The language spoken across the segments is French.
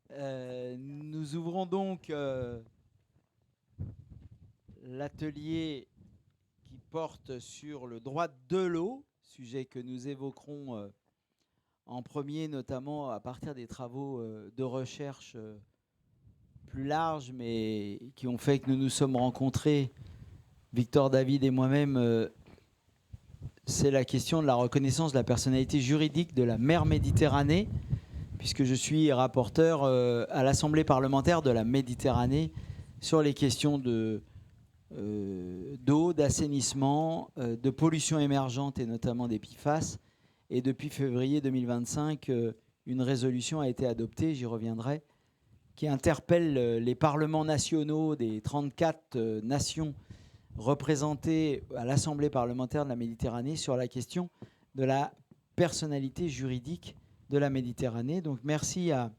Nous ouvrons donc l'atelier qui porte sur le droit de l'eau, sujet que nous évoquerons en premier, notamment à partir des travaux de recherche plus larges, mais qui ont fait que nous nous sommes rencontrés, Victor David et moi-même. C'est la question de la reconnaissance de la personnalité juridique de la mer Méditerranée, puisque je suis rapporteur à l'Assemblée parlementaire de la Méditerranée sur les questions d'eau, d'assainissement, de pollution émergente et notamment des PFAS. Et depuis février 2025, une résolution a été adoptée, j'y reviendrai, qui interpelle les parlements nationaux des 34 nations représentées à l'Assemblée parlementaire de la Méditerranée sur la question de la personnalité juridique de la Méditerranée. Donc merci à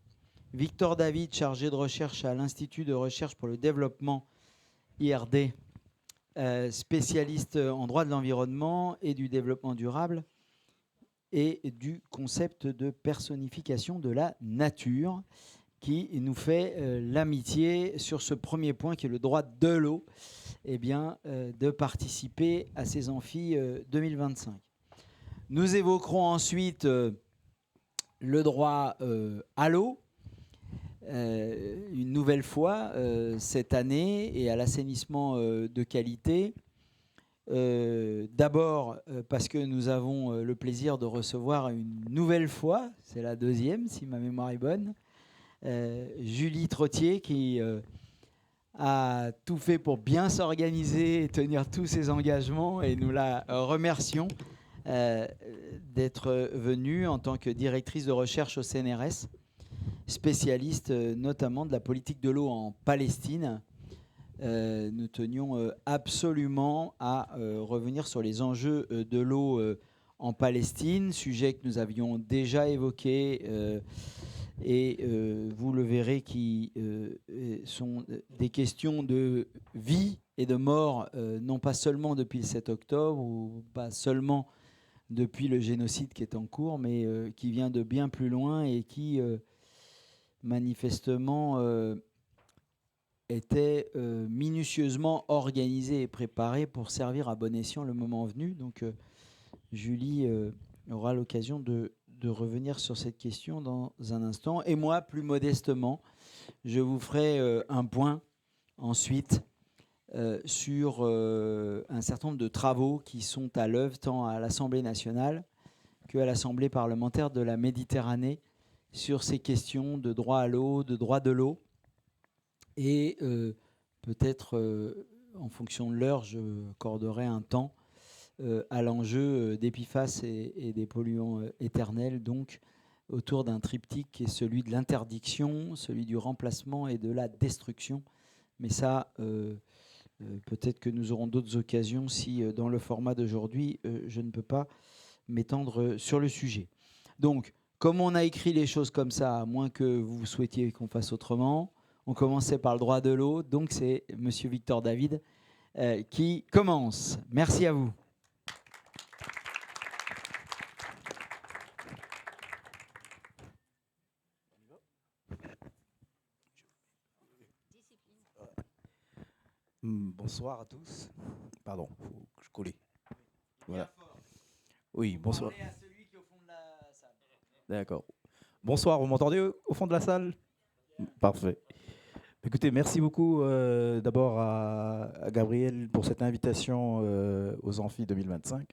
Victor David, chargé de recherche à l'Institut de recherche pour le développement IRD, spécialiste en droit de l'environnement et du développement durable et du concept de personnification de la nature, qui nous fait l'amitié sur ce premier point qui est le droit de l'eau, de participer à ces amphis 2025. Nous évoquerons ensuite le droit à l'eau, une nouvelle fois cette année, et à l'assainissement de qualité. D'abord parce que nous avons le plaisir de recevoir une nouvelle fois, c'est la deuxième si ma mémoire est bonne, Julie Trottier qui a tout fait pour bien s'organiser et tenir tous ses engagements, et nous la remercions d'être venue en tant que directrice de recherche au CNRS, spécialiste notamment de la politique de l'eau en Palestine. Nous tenions absolument à revenir sur les enjeux de l'eau en Palestine, sujet que nous avions déjà évoqué et vous le verrez, qui sont des questions de vie et de mort, non pas seulement depuis le 7 octobre ou pas seulement depuis le génocide qui est en cours, mais qui vient de bien plus loin et qui manifestement était minutieusement organisé et préparé pour servir à bon escient le moment venu. Donc Julie aura l'occasion de revenir sur cette question dans un instant. Et moi, plus modestement, je vous ferai un point ensuite sur un certain nombre de travaux qui sont à l'œuvre tant à l'Assemblée nationale qu'à l'Assemblée parlementaire de la Méditerranée sur ces questions de droit à l'eau, de droit de l'eau. Et peut-être, en fonction de l'heure, je accorderai un temps à l'enjeu des PFAS et des polluants éternels, donc autour d'un triptyque qui est celui de l'interdiction, celui du remplacement et de la destruction. Mais ça, peut-être que nous aurons d'autres occasions si, dans le format d'aujourd'hui, je ne peux pas m'étendre sur le sujet. Donc, comme on a écrit les choses comme ça, à moins que vous souhaitiez qu'on fasse autrement, on commençait par le droit de l'eau, donc c'est Monsieur Victor David qui commence. Merci à vous. Bonsoir à tous. Pardon, faut que je colle. Voilà. Oui, bonsoir. À celui qui est au fond de la salle. D'accord. Bonsoir, vous m'entendez au fond de la salle? Parfait. Écoutez, merci beaucoup d'abord à Gabriel pour cette invitation aux Amphis 2025.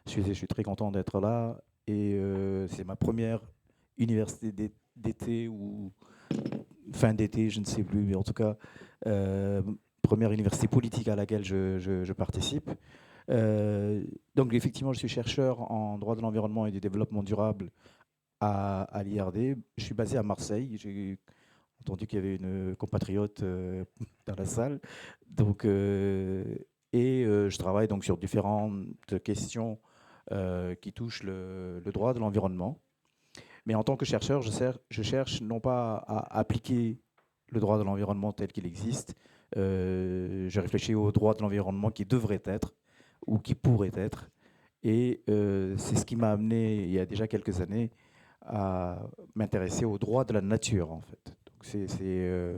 Je suis très content d'être là et c'est ma première université d'été ou fin d'été, je ne sais plus, mais en tout cas, première université politique à laquelle je participe. Donc effectivement, je suis chercheur en droit de l'environnement et du développement durable à l'IRD. Je suis basé à Marseille. J'ai entendu qu'il y avait une compatriote dans la salle. Donc, je travaille donc sur différentes questions qui touchent le droit de l'environnement. Mais en tant que chercheur, je cherche non pas à appliquer le droit de l'environnement tel qu'il existe. Je réfléchis au droit de l'environnement qui devrait être ou qui pourrait être. Et c'est ce qui m'a amené, il y a déjà quelques années, à m'intéresser au droit de la nature, en fait. Donc, c'est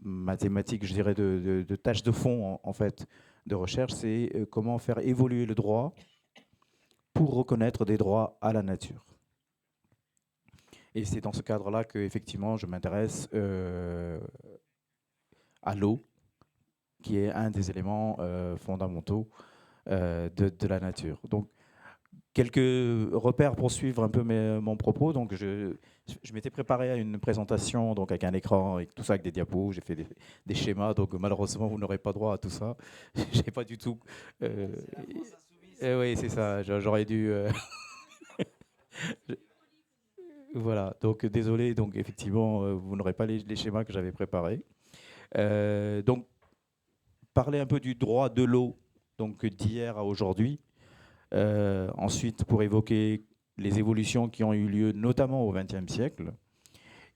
ma thématique, je dirais, de tâche de fond, en fait, de recherche, c'est comment faire évoluer le droit pour reconnaître des droits à la nature. Et c'est dans ce cadre-là que, effectivement, je m'intéresse à l'eau, qui est un des éléments fondamentaux de la nature. Donc, quelques repères pour suivre un peu mon propos. Donc, je m'étais préparé à une présentation donc avec un écran et tout ça, avec des diapos. J'ai fait des schémas. Donc, malheureusement, vous n'aurez pas droit à tout ça. J'ai pas du tout. Oui, c'est ça. J'aurais dû. Voilà. Donc, désolé. Donc, effectivement, vous n'aurez pas les schémas que j'avais préparés. Donc, parler un peu du droit de l'eau, donc d'hier à aujourd'hui. Ensuite, pour évoquer les évolutions qui ont eu lieu, notamment au XXe siècle.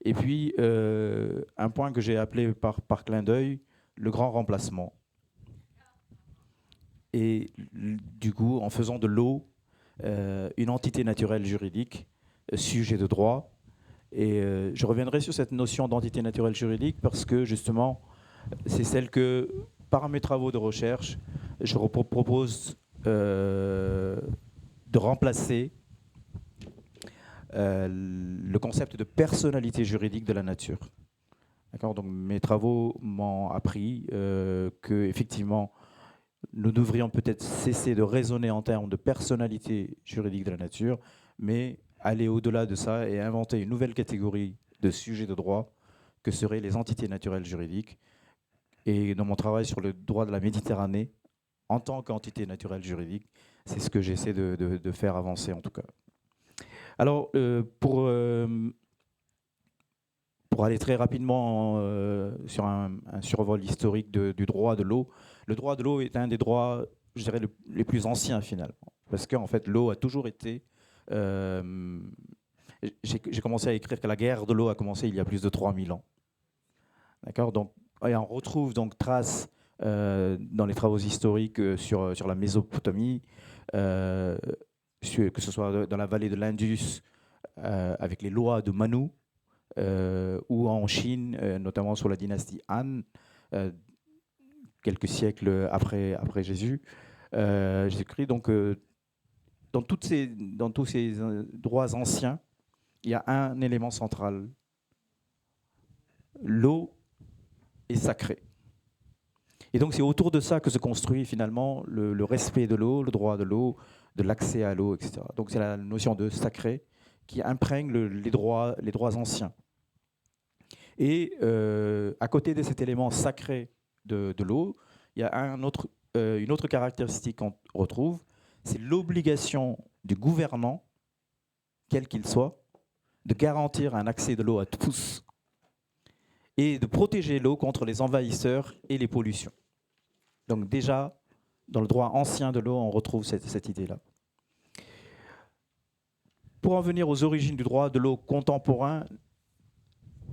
Et puis, un point que j'ai appelé par clin d'œil, le grand remplacement. Et du coup, en faisant de l'eau une entité naturelle juridique, sujet de droit. Et je reviendrai sur cette notion d'entité naturelle juridique parce que, justement, c'est celle que, par mes travaux de recherche, je propose de remplacer le concept de personnalité juridique de la nature. Donc, mes travaux m'ont appris qu'effectivement, nous devrions peut-être cesser de raisonner en termes de personnalité juridique de la nature, mais aller au-delà de ça et inventer une nouvelle catégorie de sujets de droit que seraient les entités naturelles juridiques. Et dans mon travail sur le droit de la Méditerranée, en tant qu'entité naturelle juridique, c'est ce que j'essaie de faire avancer en tout cas. Alors, pour aller très rapidement sur un survol historique du droit de l'eau, le droit de l'eau est un des droits, je dirais, les plus anciens finalement. Parce qu'en fait, l'eau a toujours été... j'ai commencé à écrire que la guerre de l'eau a commencé il y a plus de 3000 ans. D'accord. Donc, et on retrouve donc traces dans les travaux historiques sur la Mésopotamie, que ce soit dans la vallée de l'Indus, avec les lois de Manu, ou en Chine, notamment sous la dynastie Han, quelques siècles après Jésus. Jésus-Christ. Donc, dans tous ces droits anciens, il y a un élément central. L'eau est sacrée. Et donc, c'est autour de ça que se construit finalement le respect de l'eau, le droit de l'eau, de l'accès à l'eau, etc. Donc, c'est la notion de sacré qui imprègne les droits anciens. Et à côté de cet élément sacré de l'eau, il y a une autre caractéristique qu'on retrouve, c'est l'obligation du gouvernant, quel qu'il soit, de garantir un accès de l'eau à tous et de protéger l'eau contre les envahisseurs et les pollutions. Donc déjà, dans le droit ancien de l'eau, on retrouve cette idée-là. Pour en venir aux origines du droit de l'eau contemporain,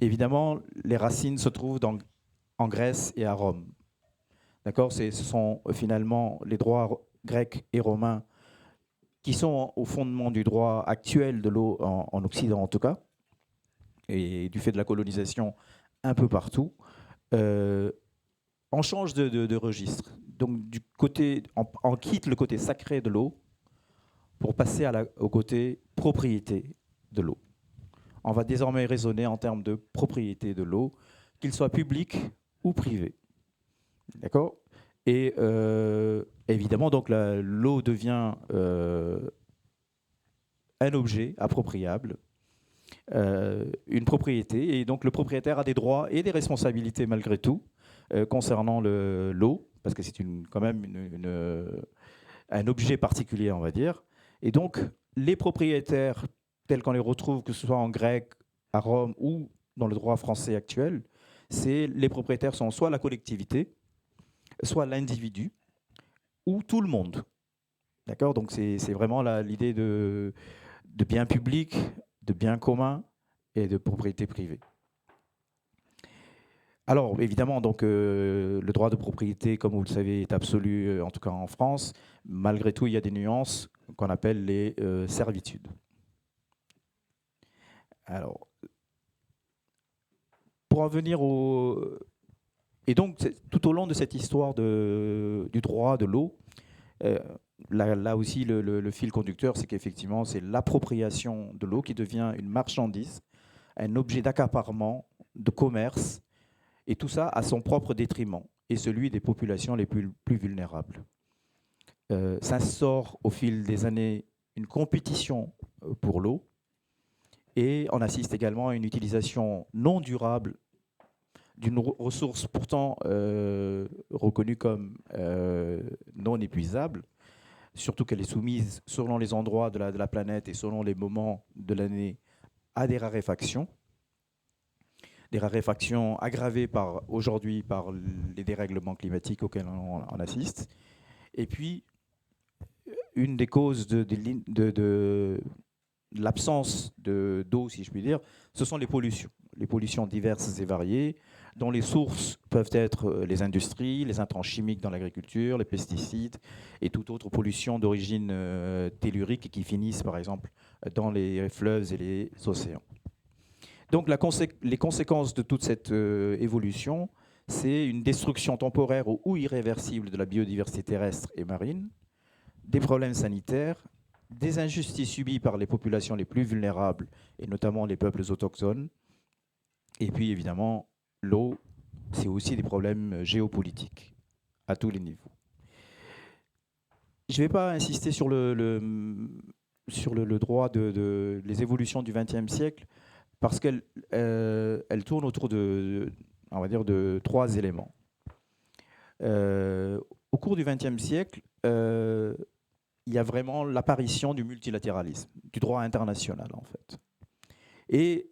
évidemment, les racines se trouvent en Grèce et à Rome. D'accord ? Ce sont finalement les droits grecs et romains qui sont au fondement du droit actuel de l'eau en Occident en tout cas, et du fait de la colonisation un peu partout. On change de registre. Donc, on quitte le côté sacré de l'eau pour passer au côté propriété de l'eau. On va désormais raisonner en termes de propriété de l'eau, qu'il soit public ou privé. D'accord ? Et évidemment, donc l'eau devient un objet appropriable, une propriété, et donc le propriétaire a des droits et des responsabilités malgré tout concernant l'eau, parce que c'est quand même un objet particulier, on va dire. Et donc, les propriétaires tels qu'on les retrouve, que ce soit en grec, à Rome ou dans le droit français actuel, les propriétaires sont soit la collectivité, soit l'individu, ou tout le monde. D'accord ? Donc, c'est vraiment l'idée de bien public, de bien commun et de propriété privée. Alors, évidemment, donc, le droit de propriété, comme vous le savez, est absolu, en tout cas en France. Malgré tout, il y a des nuances qu'on appelle les servitudes. Alors, en venir au... Et donc, tout au long de cette histoire du droit de l'eau, là aussi, le fil conducteur, c'est qu'effectivement, c'est l'appropriation de l'eau qui devient une marchandise, un objet d'accaparement, de commerce, et tout ça à son propre détriment, et celui des populations les plus vulnérables. S'instaure au fil des années une compétition pour l'eau, et on assiste également à une utilisation non durable d'une ressource pourtant reconnue comme non épuisable, surtout qu'elle est soumise, selon les endroits de la planète et selon les moments de l'année, à des raréfactions aggravées aujourd'hui par les dérèglements climatiques auxquels on assiste. Et puis, une des causes de l'absence d'eau, si je puis dire, ce sont les pollutions diverses et variées, dont les sources peuvent être les industries, les intrants chimiques dans l'agriculture, les pesticides et toute autre pollution d'origine tellurique qui finissent, par exemple, dans les fleuves et les océans. Donc, les conséquences de toute cette évolution, c'est une destruction temporaire ou irréversible de la biodiversité terrestre et marine, des problèmes sanitaires, des injustices subies par les populations les plus vulnérables, et notamment les peuples autochtones. Et puis, évidemment, l'eau, c'est aussi des problèmes géopolitiques à tous les niveaux. Je ne vais pas insister sur le droit les évolutions du XXe siècle, parce qu'elles tournent autour on va dire, de trois éléments. Au cours du XXe siècle, il y a vraiment l'apparition du multilatéralisme, du droit international en fait. Et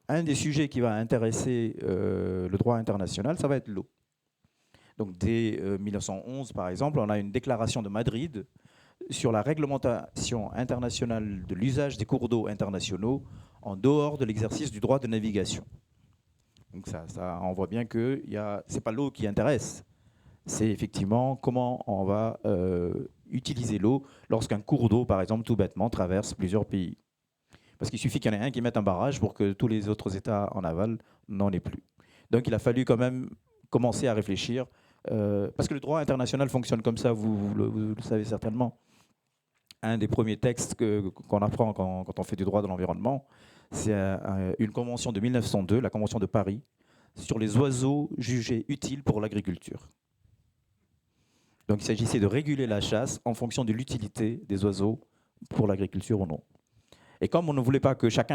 un des sujets qui va intéresser le droit international, ça va être l'eau. Donc dès 1911, par exemple, on a une déclaration de Madrid sur la réglementation internationale de l'usage des cours d'eau internationaux en dehors de l'exercice du droit de navigation. Donc ça on voit bien que ce n'est pas l'eau qui intéresse, c'est effectivement comment on va utiliser l'eau lorsqu'un cours d'eau, par exemple, tout bêtement, traverse plusieurs pays. Parce qu'il suffit qu'il y en ait un qui mette un barrage pour que tous les autres États en aval n'en aient plus. Donc il a fallu quand même commencer à réfléchir, parce que le droit international fonctionne comme ça, vous le savez certainement. Un des premiers textes qu'on apprend quand on fait du droit de l'environnement, c'est une convention de 1902, la Convention de Paris, sur les oiseaux jugés utiles pour l'agriculture. Donc il s'agissait de réguler la chasse en fonction de l'utilité des oiseaux pour l'agriculture ou non. Et comme on ne voulait pas que chaque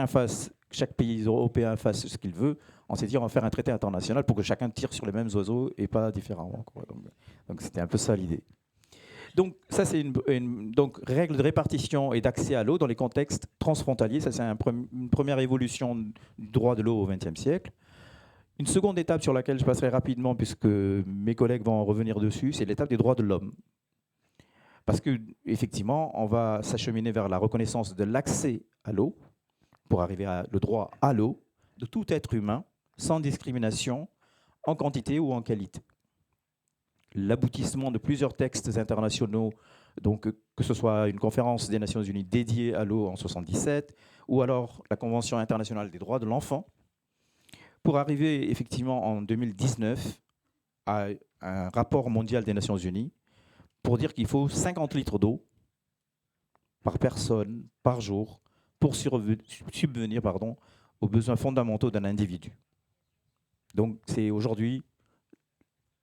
pays européen fasse ce qu'il veut, on s'est dit on va faire un traité international pour que chacun tire sur les mêmes oiseaux et pas différemment. Donc c'était un peu ça l'idée. Donc ça c'est une règle de répartition et d'accès à l'eau dans les contextes transfrontaliers. Ça c'est une première évolution du droit de l'eau au XXe siècle. Une seconde étape sur laquelle je passerai rapidement, puisque mes collègues vont en revenir dessus, c'est l'étape des droits de l'homme. Parce qu'effectivement, on va s'acheminer vers la reconnaissance de l'accès à l'eau, pour arriver à le droit à l'eau, de tout être humain, sans discrimination, en quantité ou en qualité. L'aboutissement de plusieurs textes internationaux, donc que ce soit une conférence des Nations Unies dédiée à l'eau en 1977, ou alors la Convention internationale des droits de l'enfant, pour arriver effectivement en 2019 à un rapport mondial des Nations Unies pour dire qu'il faut 50 litres d'eau par personne, par jour, pour subvenir aux besoins fondamentaux d'un individu. Donc c'est aujourd'hui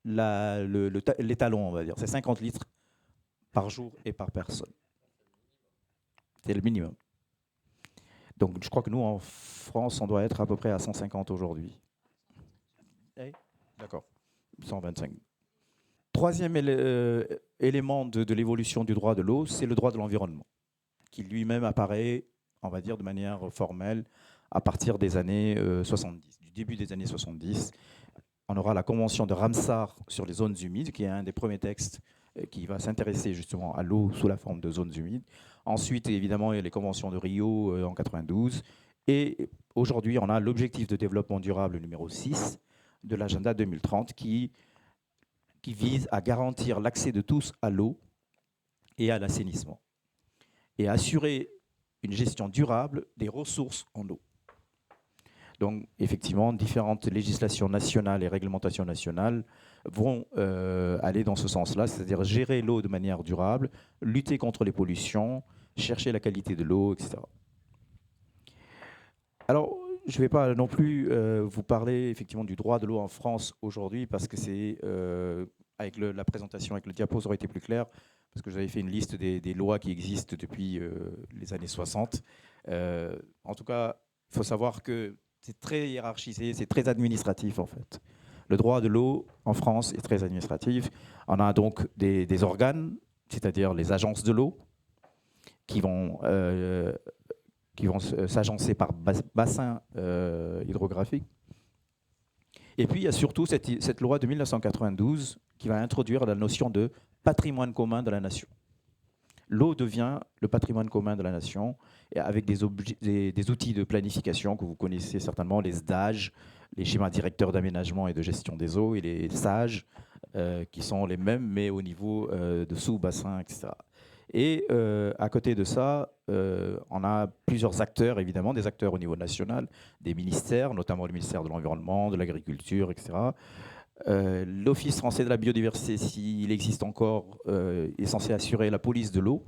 l'étalon, on va dire. C'est 50 litres par jour et par personne. C'est le minimum. Donc je crois que nous, en France, on doit être à peu près à 150 aujourd'hui. D'accord, 125. Troisième élément de l'évolution du droit de l'eau, c'est le droit de l'environnement, qui lui-même apparaît, on va dire de manière formelle, à partir des années 70, du début des années 70. On aura la Convention de Ramsar sur les zones humides, qui est un des premiers textes qui va s'intéresser justement à l'eau sous la forme de zones humides. Ensuite, évidemment, il y a les conventions de Rio en 92. Et aujourd'hui, on a l'objectif de développement durable numéro 6 de l'agenda 2030 qui vise à garantir l'accès de tous à l'eau et à l'assainissement et à assurer une gestion durable des ressources en eau. Donc, effectivement, différentes législations nationales et réglementations nationales vont aller dans ce sens-là, c'est-à-dire gérer l'eau de manière durable, lutter contre les pollutions, chercher la qualité de l'eau, etc. Alors, je ne vais pas non plus vous parler effectivement du droit de l'eau en France aujourd'hui, parce que c'est avec la présentation, avec le diapo, ça aurait été plus clair, parce que j'avais fait une liste des lois qui existent depuis les années 60. En tout cas, il faut savoir que c'est très hiérarchisé, c'est très administratif en fait. Le droit de l'eau en France est très administratif. On a donc des organes, c'est-à-dire les agences de l'eau, qui vont s'agencer par bassin hydrographique. Et puis, il y a surtout cette loi de 1992 qui va introduire la notion de patrimoine commun de la nation. L'eau devient le patrimoine commun de la nation, et avec des outils de planification que vous connaissez certainement, les SDAGE, les schémas directeurs d'aménagement et de gestion des eaux, et les SAGE, qui sont les mêmes, mais au niveau de sous-bassin, etc. Et à côté de ça, on a plusieurs acteurs, évidemment, des acteurs au niveau national, des ministères, notamment le ministère de l'Environnement, de l'Agriculture, etc. L'Office français de la biodiversité, s'il existe encore, est censé assurer la police de l'eau.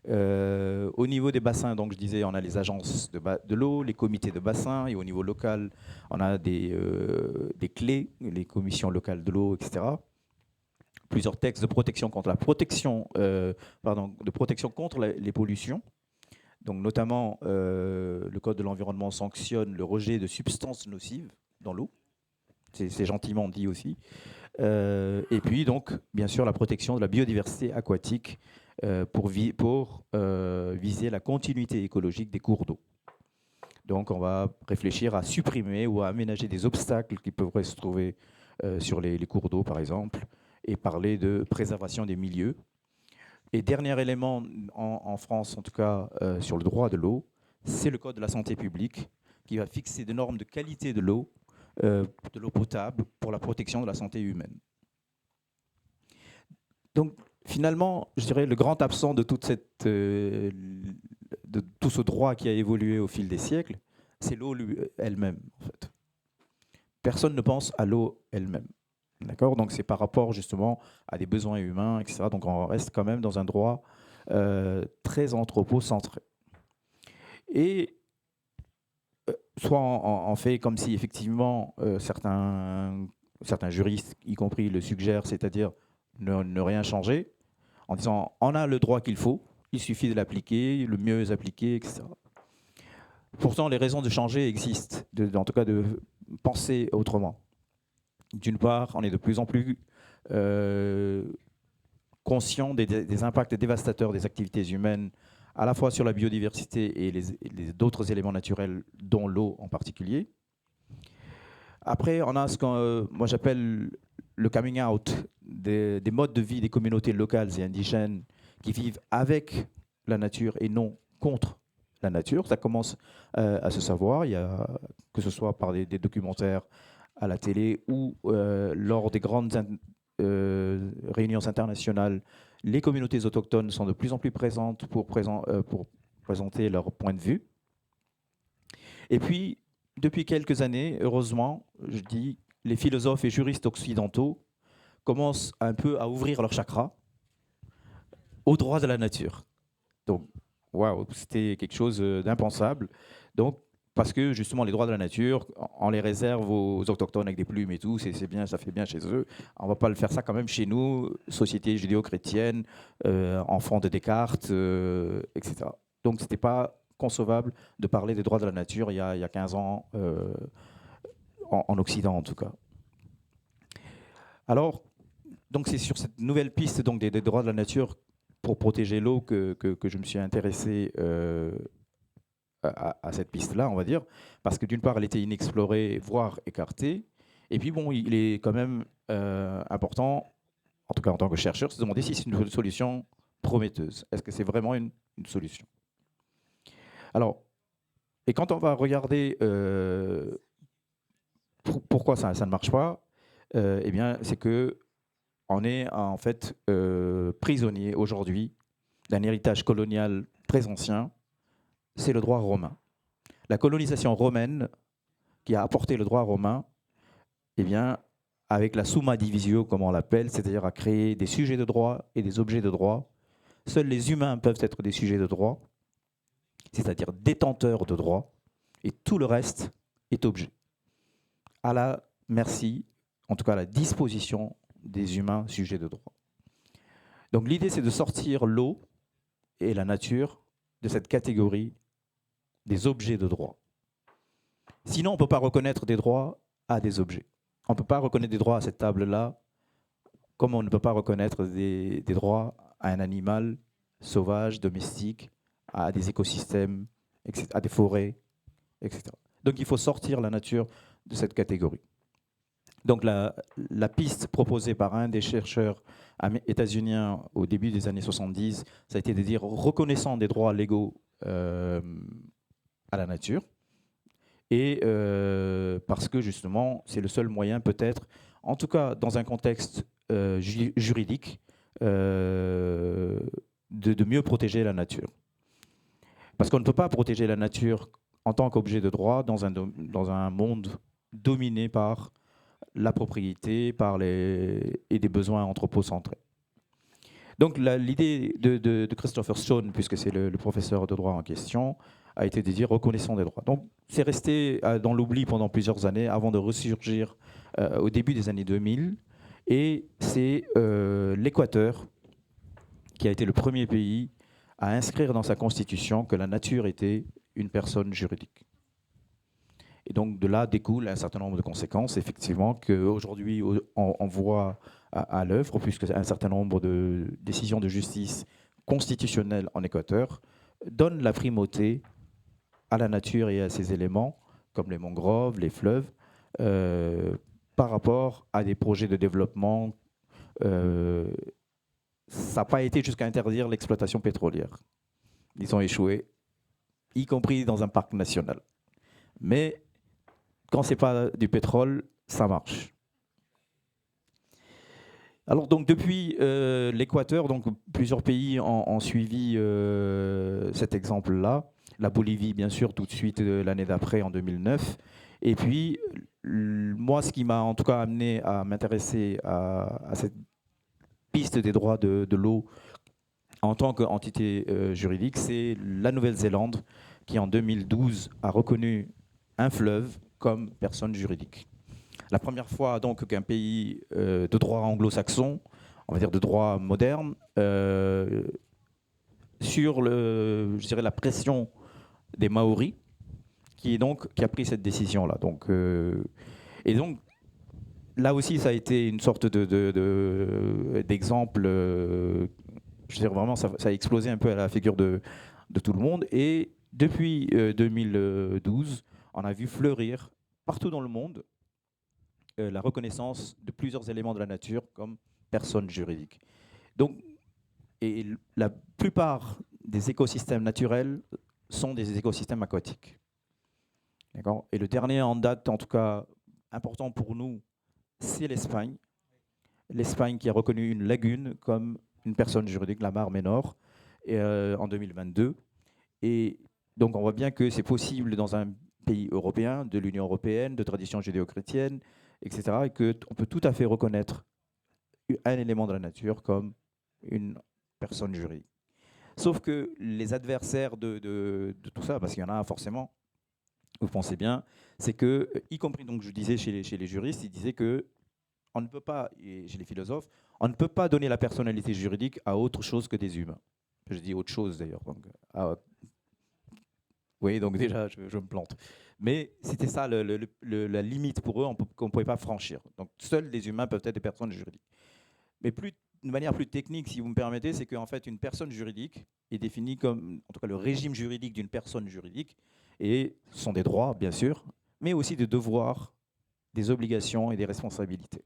Au niveau des bassins, donc je disais, on a les agences de l'eau, les comités de bassin, et au niveau local, on a des clés, les commissions locales de l'eau, etc. Plusieurs textes de protection contre de protection contre les pollutions. Donc notamment, le Code de l'environnement sanctionne le rejet de substances nocives dans l'eau. C'est gentiment dit aussi. Et puis donc, bien sûr, la protection de la biodiversité aquatique pour viser la continuité écologique des cours d'eau. Donc on va réfléchir à supprimer ou à aménager des obstacles qui pourraient se trouver sur les cours d'eau, par exemple, et parler de préservation des milieux. Et dernier élément en France, en tout cas, sur le droit de l'eau, c'est le Code de la santé publique qui va fixer des normes de qualité de l'eau potable pour la protection de la santé humaine. Donc, finalement, je dirais le grand absent de tout ce droit qui a évolué au fil des siècles, c'est l'eau elle-même, en fait. Personne ne pense à l'eau elle-même. D'accord ? Donc, c'est par rapport justement à des besoins humains, etc. Donc, on reste quand même dans un droit très anthropocentré. Et soit on fait comme si effectivement certains juristes, y compris, le suggèrent, c'est-à-dire ne rien changer, en disant on a le droit qu'il faut, il suffit de l'appliquer, le mieux appliquer, etc. Pourtant, les raisons de changer existent, en tout cas de penser autrement. D'une part, on est de plus en plus conscient des impacts dévastateurs des activités humaines, à la fois sur la biodiversité et d'autres éléments naturels, dont l'eau en particulier. Après, on a ce que moi j'appelle le coming out des modes de vie des communautés locales et indigènes qui vivent avec la nature et non contre la nature. Ça commence à se savoir, que ce soit par des documentaires à la télé ou lors des grandes réunions internationales. Les communautés autochtones sont de plus en plus présentes pour présenter leur point de vue. Et puis, depuis quelques années, heureusement, je dis, les philosophes et juristes occidentaux commencent un peu à ouvrir leur chakra au droit de la nature. Donc, waouh, c'était quelque chose d'impensable. Donc, parce que justement, les droits de la nature, on les réserve aux autochtones avec des plumes et tout, c'est bien, ça fait bien chez eux. On ne va pas le faire ça quand même chez nous, société judéo-chrétienne, enfants de Descartes, etc. Donc, ce n'était pas concevable de parler des droits de la nature il y a 15 ans, en Occident en tout cas. Alors, donc c'est sur cette nouvelle piste donc, des droits de la nature pour protéger l'eau que je me suis intéressé à cette piste-là, on va dire, parce que d'une part, elle était inexplorée, voire écartée, et puis bon, il est quand même important, en tout cas en tant que chercheur, de se demander si c'est une solution prometteuse. Est-ce que c'est vraiment une solution ? Alors, et quand on va regarder pourquoi ça ne marche pas, eh bien, c'est que on est en fait prisonnier aujourd'hui d'un héritage colonial très ancien, c'est le droit romain. La colonisation romaine qui a apporté le droit romain, eh bien, avec la summa divisio, comme on l'appelle, c'est-à-dire à créer des sujets de droit et des objets de droit. Seuls les humains peuvent être des sujets de droit, c'est-à-dire détenteurs de droit, et tout le reste est objet. À la merci, en tout cas à la disposition des humains sujets de droit. Donc l'idée, c'est de sortir l'eau et la nature de cette catégorie des objets de droit. Sinon, on ne peut pas reconnaître des droits à des objets. On ne peut pas reconnaître des droits à cette table-là, comme on ne peut pas reconnaître des droits à un animal sauvage, domestique, à des écosystèmes, etc., à des forêts, etc. Donc il faut sortir la nature de cette catégorie. Donc la piste proposée par un des chercheurs états-uniens au début des années 70, ça a été de dire reconnaissant des droits légaux à la nature, et parce que justement c'est le seul moyen peut-être, en tout cas dans un contexte juridique, de mieux protéger la nature. Parce qu'on ne peut pas protéger la nature en tant qu'objet de droit dans un monde dominé par la propriété et des besoins anthropocentrés. Donc l'idée de Christopher Stone, puisque c'est le professeur de droit en question, a été de dire reconnaissons des droits. Donc c'est resté dans l'oubli pendant plusieurs années avant de ressurgir au début des années 2000. Et c'est l'Équateur qui a été le premier pays à inscrire dans sa constitution que la nature était une personne juridique. Et donc de là découle un certain nombre de conséquences, effectivement, qu'aujourd'hui on voit à l'œuvre, puisque un certain nombre de décisions de justice constitutionnelle en Équateur donnent la primauté à la nature et à ses éléments, comme les mangroves, les fleuves, par rapport à des projets de développement. Ça n'a pas été jusqu'à interdire l'exploitation pétrolière. Ils ont échoué, y compris dans un parc national. Mais quand ce n'est pas du pétrole, ça marche. Alors donc depuis l'Équateur, donc plusieurs pays ont suivi cet exemple-là. La Bolivie, bien sûr, tout de suite l'année d'après, en 2009. Et puis, moi, ce qui m'a en tout cas amené à m'intéresser à cette piste des droits de l'eau en tant qu'entité juridique, c'est la Nouvelle-Zélande qui, en 2012, a reconnu un fleuve comme personne juridique. La première fois donc qu'un pays de droit anglo-saxon, on va dire de droit moderne, sur je dirais la pression des Maoris, qui a pris cette décision-là. Et donc là aussi, ça a été une sorte d'exemple. Je veux dire, vraiment, ça a explosé un peu à la figure de tout le monde. Et depuis 2012, on a vu fleurir partout dans le monde la reconnaissance de plusieurs éléments de la nature comme personnes juridiques. Donc, et la plupart des écosystèmes naturels sont des écosystèmes aquatiques. D'accord ? Et le dernier en date, en tout cas important pour nous, c'est l'Espagne. L'Espagne qui a reconnu une lagune comme une personne juridique, la Mar Menor, en 2022. Et donc on voit bien que c'est possible dans un pays européen, de l'Union européenne, de tradition judéo-chrétienne, etc., et qu'on peut tout à fait reconnaître un élément de la nature comme une personne juridique. Sauf que les adversaires de tout ça, parce qu'il y en a forcément, vous pensez bien, c'est que, y compris, donc je disais chez les juristes, ils disaient que on ne peut pas, et chez les philosophes, on ne peut pas donner la personnalité juridique à autre chose que des humains. Je dis autre chose d'ailleurs. Oui, donc déjà, je me plante. Mais c'était ça la limite pour eux qu'on ne pouvait pas franchir. Donc seuls les humains peuvent être des personnes juridiques. Mais de manière plus technique, si vous me permettez, c'est qu'en fait, une personne juridique est définie comme, en tout cas, le régime juridique d'une personne juridique, et ce sont des droits, bien sûr, mais aussi des devoirs, des obligations et des responsabilités.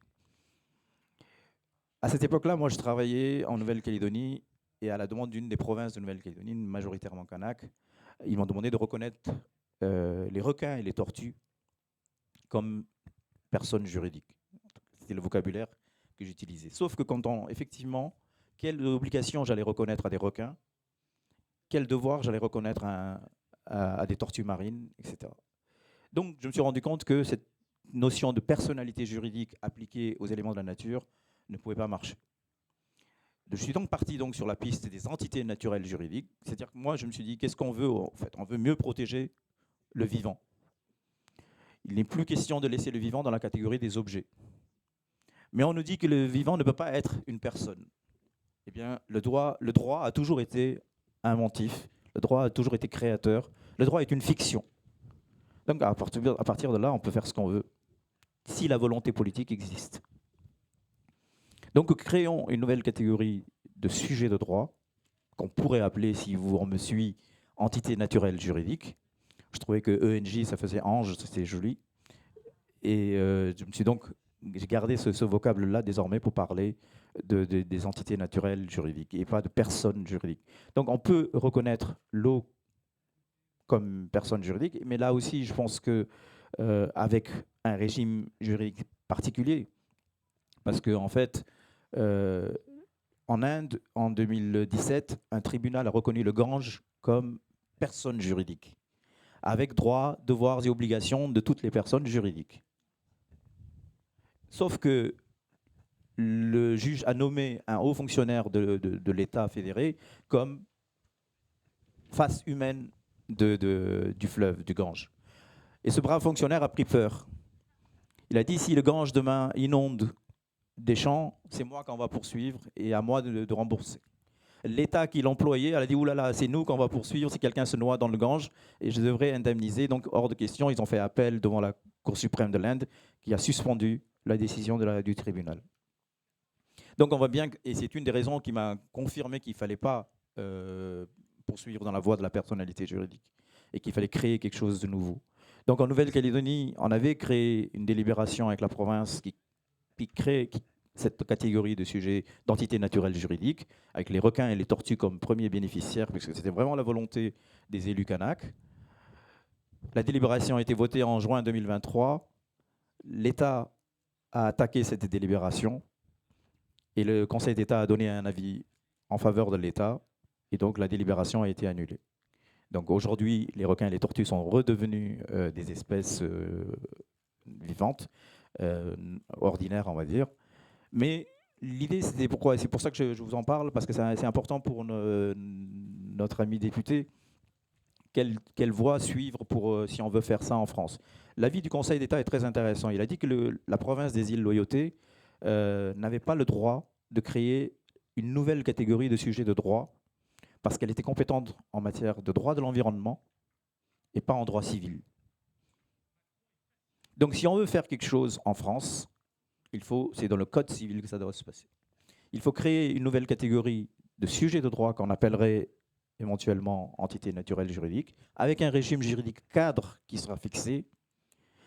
À cette époque-là, moi, je travaillais en Nouvelle-Calédonie, et à la demande d'une des provinces de Nouvelle-Calédonie, majoritairement kanak, ils m'ont demandé de reconnaître les requins et les tortues comme personnes juridiques. C'était le vocabulaire que j'utilisais. Sauf que effectivement, quelle obligation j'allais reconnaître à des requins, quel devoir j'allais reconnaître à des tortues marines, etc. Donc, je me suis rendu compte que cette notion de personnalité juridique appliquée aux éléments de la nature ne pouvait pas marcher. Je suis donc parti donc sur la piste des entités naturelles juridiques. C'est-à-dire que moi, je me suis dit, qu'est-ce qu'on veut en fait? On veut mieux protéger le vivant. Il n'est plus question de laisser le vivant dans la catégorie des objets. Mais on nous dit que le vivant ne peut pas être une personne. Eh bien, le droit a toujours été inventif, le droit a toujours été créateur, le droit est une fiction. Donc à partir de là, on peut faire ce qu'on veut, si la volonté politique existe. Donc créons une nouvelle catégorie de sujets de droit, qu'on pourrait appeler, si vous me suivez, entité naturelle juridique. Je trouvais que ENJ, ça faisait ange, c'était joli. Et j'ai gardé ce vocable-là désormais pour parler des entités naturelles juridiques et pas de personnes juridiques. Donc on peut reconnaître l'eau comme personne juridique, mais là aussi, je pense que avec un régime juridique particulier, parce qu'en fait, en Inde, en 2017, un tribunal a reconnu le Gange comme personne juridique, avec droits, devoirs et obligations de toutes les personnes juridiques. Sauf que le juge a nommé un haut fonctionnaire de l'État fédéré comme face humaine du fleuve, du Gange. Et ce brave fonctionnaire a pris peur. Il a dit, si le Gange demain inonde des champs, c'est moi qu'on va poursuivre et à moi de rembourser. L'État qui l'employait, elle a dit, oulala, c'est nous qu'on va poursuivre si quelqu'un se noie dans le Gange et je devrais indemniser. Donc, hors de question, ils ont fait appel devant la Cour suprême de l'Inde qui a suspendu la décision du tribunal. Donc on voit bien, et c'est une des raisons qui m'a confirmé qu'il ne fallait pas poursuivre dans la voie de la personnalité juridique et qu'il fallait créer quelque chose de nouveau. Donc en Nouvelle-Calédonie, on avait créé une délibération avec la province qui crée cette catégorie de sujets d'entité naturelle juridique, avec les requins et les tortues comme premiers bénéficiaires, puisque c'était vraiment la volonté des élus Kanak. La délibération a été votée en juin 2023. L'État a attaqué cette délibération. Et le Conseil d'État a donné un avis en faveur de l'État, et donc la délibération a été annulée. Donc aujourd'hui, les requins et les tortues sont redevenus des espèces vivantes, ordinaires, on va dire. Mais l'idée, c'était pourquoi? C'est pour ça que je vous en parle, parce que c'est important pour notre ami député. Quelle voie suivre si on veut faire ça en France? L'avis du Conseil d'État est très intéressant. Il a dit que la province des îles Loyauté n'avait pas le droit de créer une nouvelle catégorie de sujets de droit parce qu'elle était compétente en matière de droit de l'environnement et pas en droit civil. Donc si on veut faire quelque chose en France, c'est dans le code civil que ça doit se passer. Il faut créer une nouvelle catégorie de sujets de droit qu'on appellerait éventuellement entité naturelle juridique, avec un régime juridique cadre qui sera fixé,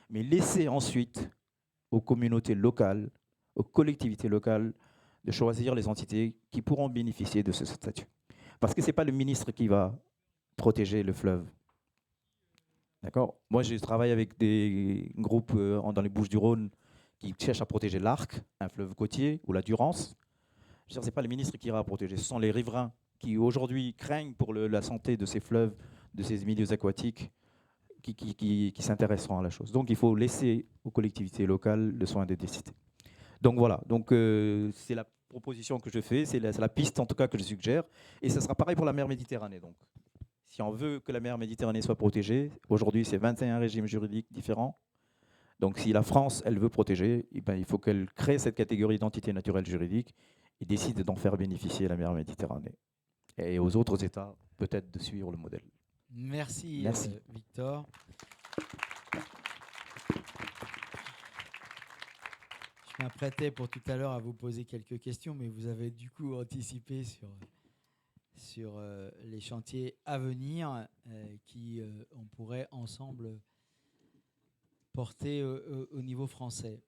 mais laisser ensuite aux communautés locales, aux collectivités locales, de choisir les entités qui pourront bénéficier de ce statut. Parce que ce n'est pas le ministre qui va protéger le fleuve. D'accord? Moi, je travaille avec des groupes dans les Bouches-du-Rhône qui cherchent à protéger l'Arc, un fleuve côtier, ou la Durance. Ce n'est pas le ministre qui ira protéger, ce sont les riverains qui aujourd'hui craignent pour la santé de ces fleuves, de ces milieux aquatiques, qui s'intéresseront à la chose. Donc il faut laisser aux collectivités locales le soin de décider. Donc voilà, c'est la proposition que je fais, c'est la piste en tout cas que je suggère, et ce sera pareil pour la mer Méditerranée. Donc, si on veut que la mer Méditerranée soit protégée, aujourd'hui c'est 21 régimes juridiques différents. Donc si la France, elle veut protéger, eh ben, il faut qu'elle crée cette catégorie d'entité naturelle juridique et décide d'en faire bénéficier la mer Méditerranée. Et aux autres États, peut-être de suivre le modèle. Merci. Victor. Je m'apprêtais pour tout à l'heure à vous poser quelques questions, mais vous avez du coup anticipé sur les chantiers à venir qui on pourrait ensemble porter au niveau français.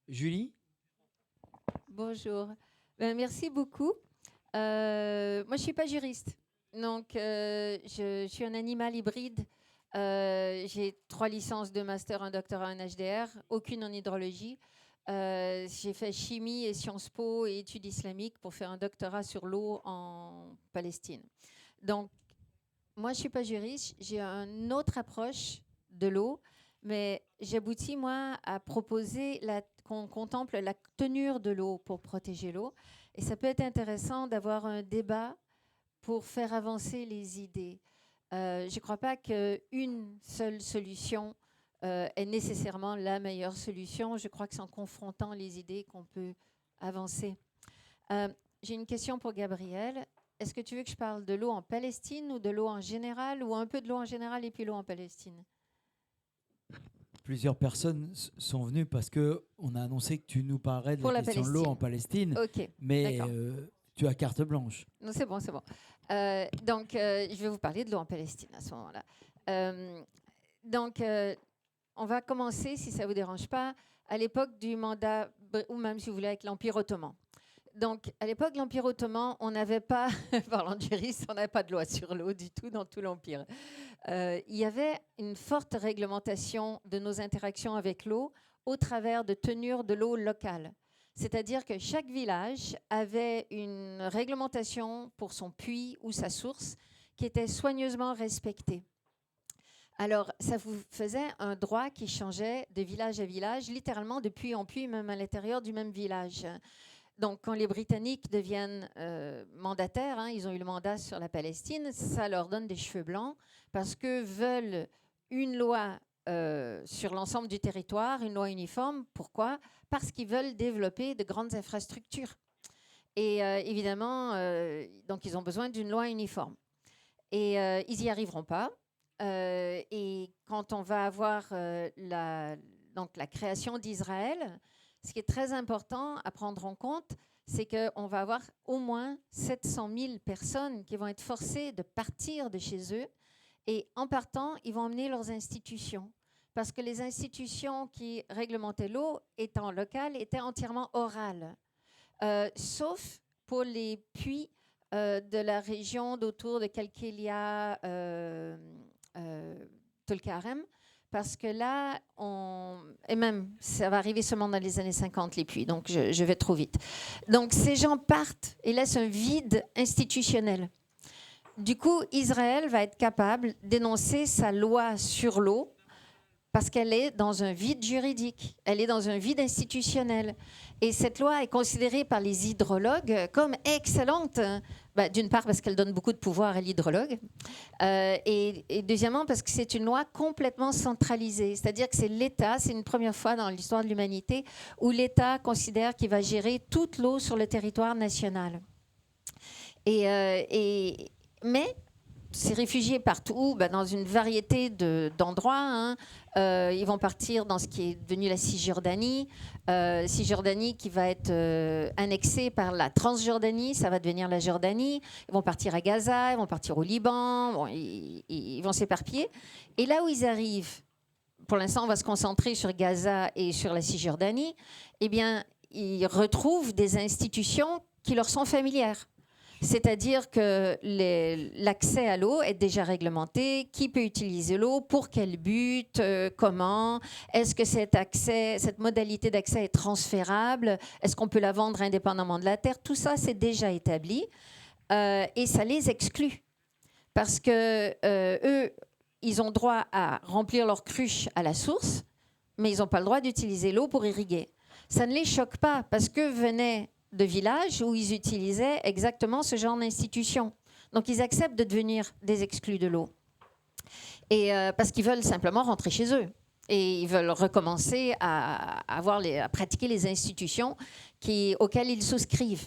Julie? Bonjour. Merci beaucoup. Moi, je ne suis pas juriste. Donc, je suis un animal hybride. J'ai 3 licences de master, un doctorat en HDR, aucune en hydrologie. J'ai fait chimie et Sciences Po et études islamiques pour faire un doctorat sur l'eau en Palestine. Donc, moi, je ne suis pas juriste. J'ai une autre approche de l'eau, Mais j'aboutis, moi, à proposer qu'on contemple la tenue de l'eau pour protéger l'eau. Et ça peut être intéressant d'avoir un débat pour faire avancer les idées. Je ne crois pas qu'une seule solution est nécessairement la meilleure solution. Je crois que c'est en confrontant les idées qu'on peut avancer. J'ai une question pour Gabriel. Est-ce que tu veux que je parle de l'eau en Palestine ou de l'eau en général, ou un peu de l'eau en général et puis l'eau en Palestine? Plusieurs personnes sont venues parce qu'on a annoncé que tu nous parlerais de Pour la la question de l'eau en Palestine. Palestine. Ok, mais d'accord. Tu as carte blanche. Non, c'est bon, c'est bon. Donc, je vais vous parler de l'eau en Palestine à ce moment-là. On va commencer, si ça ne vous dérange pas, à l'époque du mandat, ou même si vous voulez, avec l'Empire ottoman. Donc, à l'époque de l'Empire ottoman, on n'avait pas, parlant de juriste, on n'avait pas de loi sur l'eau du tout dans tout l'Empire. Il y avait une forte réglementation de nos interactions avec l'eau au travers de tenures de l'eau locales. C'est-à-dire que chaque village avait une réglementation pour son puits ou sa source qui était soigneusement respectée. Alors, ça vous faisait un droit qui changeait de village à village, littéralement de puits en puits, même à l'intérieur du même village. Donc, quand les Britanniques deviennent mandataires, ils ont eu le mandat sur la Palestine, ça leur donne des cheveux blancs parce que veulent une loi sur l'ensemble du territoire, une loi uniforme. Pourquoi? Parce qu'ils veulent développer de grandes infrastructures. Et évidemment, donc ils ont besoin d'une loi uniforme. Et ils n'y arriveront pas. Et quand on va avoir la création d'Israël, ce qui est très important à prendre en compte, c'est qu'on va avoir au moins 700 000 personnes qui vont être forcées de partir de chez eux. Et en partant, ils vont emmener leurs institutions. Parce que les institutions qui réglementaient l'eau, étant locales, étaient entièrement orales. Sauf pour les puits de la région d'autour de Kalkelia, Tulkarem, parce que là, et même, ça va arriver seulement dans les années 50, les puits, donc je vais trop vite. Donc ces gens partent et laissent un vide institutionnel. Du coup, Israël va être capable d'énoncer sa loi sur l'eau parce qu'elle est dans un vide juridique, elle est dans un vide institutionnel. Et cette loi est considérée par les hydrologues comme excellente. D'une part parce qu'elle donne beaucoup de pouvoir à l'hydrologue, et deuxièmement parce que c'est une loi complètement centralisée. C'est-à-dire que c'est l'État, c'est une première fois dans l'histoire de l'humanité où l'État considère qu'il va gérer toute l'eau sur le territoire national. Mais ces réfugiés partent où? Dans une variété d'endroits. Ils vont partir dans ce qui est devenu la Cisjordanie. Cisjordanie qui va être annexée par la Transjordanie, ça va devenir la Jordanie. Ils vont partir à Gaza, ils vont partir au Liban, bon, ils vont s'éparpiller. Et là où ils arrivent, pour l'instant on va se concentrer sur Gaza et sur la Cisjordanie, eh bien ils retrouvent des institutions qui leur sont familières. C'est-à-dire que l'accès à l'eau est déjà réglementé. Qui peut utiliser l'eau? Pour quel but? Comment? Est-ce que cette modalité d'accès est transférable? Est-ce qu'on peut la vendre indépendamment de la terre? Tout ça, c'est déjà établi. Et ça les exclut. Parce que eux, ils ont droit à remplir leur cruche à la source, mais ils n'ont pas le droit d'utiliser l'eau pour irriguer. Ça ne les choque pas parce que venaient de villages où ils utilisaient exactement ce genre d'institution. Donc, ils acceptent de devenir des exclus de l'eau. Et parce qu'ils veulent simplement rentrer chez eux. Et ils veulent recommencer à pratiquer les institutions auxquelles ils souscrivent.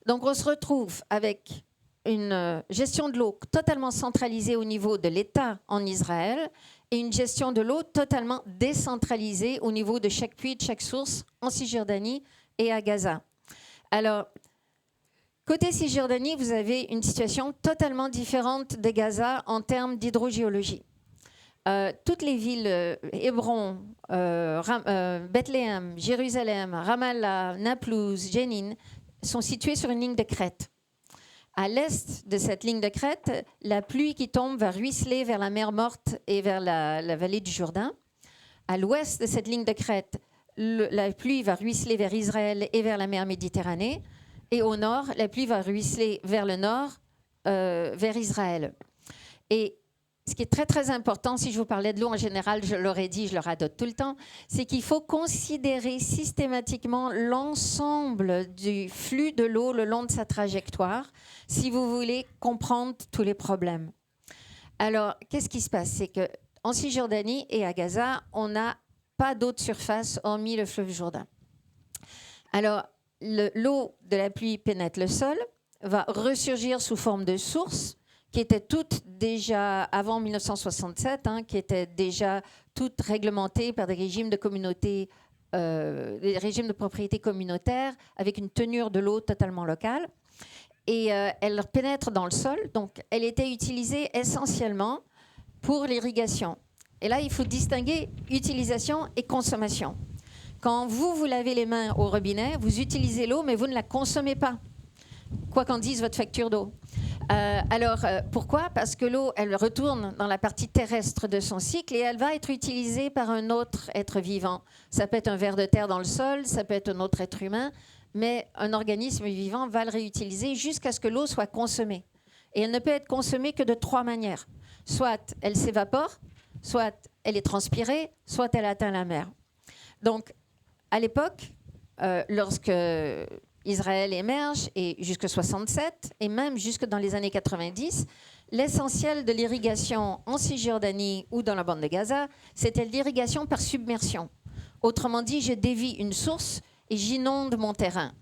Donc, on se retrouve avec une gestion de l'eau totalement centralisée au niveau de l'État en Israël et une gestion de l'eau totalement décentralisée au niveau de chaque puits, de chaque source en Cisjordanie et à Gaza. Alors, côté Cisjordanie, vous avez une situation totalement différente de Gaza en termes d'hydrogéologie. Toutes les villes, Hébron, Bethléem, Jérusalem, Ramallah, Naplouse, Jénine, sont situées sur une ligne de crête. À l'est de cette ligne de crête, la pluie qui tombe va ruisseler vers la mer Morte et vers la vallée du Jourdain. À l'ouest de cette ligne de crête, la pluie va ruisseler vers Israël et vers la mer Méditerranée. Et au nord, la pluie va ruisseler vers le nord, vers Israël. Et ce qui est très très important, si je vous parlais de l'eau en général, je l'aurais dit, je le radote tout le temps, c'est qu'il faut considérer systématiquement l'ensemble du flux de l'eau le long de sa trajectoire, si vous voulez comprendre tous les problèmes. Alors, qu'est-ce qui se passe? C'est qu'en Cisjordanie et à Gaza, on n'a pas d'eau de surface hormis le fleuve Jourdain. Alors, l'eau de la pluie pénètre le sol, va ressurgir sous forme de sources, qui étaient toutes déjà, avant 1967, qui étaient déjà toutes réglementées par des régimes de communauté, des régimes de propriété communautaire, avec une tenure de l'eau totalement locale. Et elle pénètre dans le sol, donc elle était utilisée essentiellement pour l'irrigation. Et là, il faut distinguer utilisation et consommation. Quand vous lavez les mains au robinet, vous utilisez l'eau, mais vous ne la consommez pas, quoi qu'en dise votre facture d'eau. Pourquoi? Parce que l'eau, elle retourne dans la partie terrestre de son cycle et elle va être utilisée par un autre être vivant. Ça peut être un ver de terre dans le sol, ça peut être un autre être humain, mais un organisme vivant va le réutiliser jusqu'à ce que l'eau soit consommée. Et elle ne peut être consommée que de 3 manières. Soit elle s'évapore, soit elle est transpirée, soit elle atteint la mer. Donc, à l'époque, lorsque Israël émerge, et jusqu'en 67, et même jusque dans les années 90, l'essentiel de l'irrigation en Cisjordanie ou dans la bande de Gaza, c'était l'irrigation par submersion. Autrement dit, je dévie une source et j'inonde mon terrain.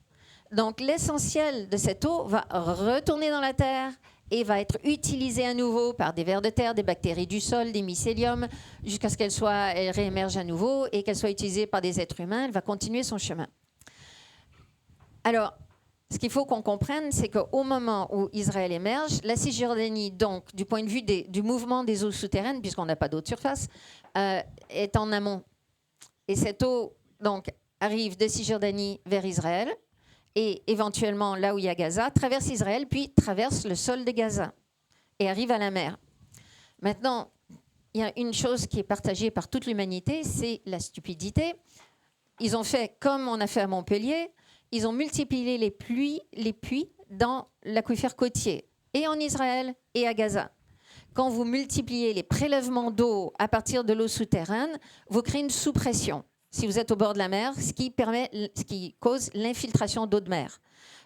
Donc l'essentiel de cette eau va retourner dans la terre et va être utilisée à nouveau par des vers de terre, des bactéries du sol, des mycéliums, jusqu'à ce qu'elle réémerge à nouveau et qu'elle soit utilisée par des êtres humains. Elle va continuer son chemin. Alors, ce qu'il faut qu'on comprenne, c'est qu'au moment où Israël émerge, la Cisjordanie, donc, du point de vue du mouvement des eaux souterraines, puisqu'on n'a pas d'eau de surface, est en amont. Et cette eau, donc, arrive de Cisjordanie vers Israël, et éventuellement là où il y a Gaza, traverse Israël, puis traverse le sol de Gaza, et arrive à la mer. Maintenant, il y a une chose qui est partagée par toute l'humanité, c'est la stupidité. Ils ont fait comme on a fait à Montpellier. Ils ont multiplié les puits dans l'aquifère côtier, et en Israël et à Gaza. Quand vous multipliez les prélèvements d'eau à partir de l'eau souterraine, vous créez une sous-pression, si vous êtes au bord de la mer, ce qui cause l'infiltration d'eau de mer.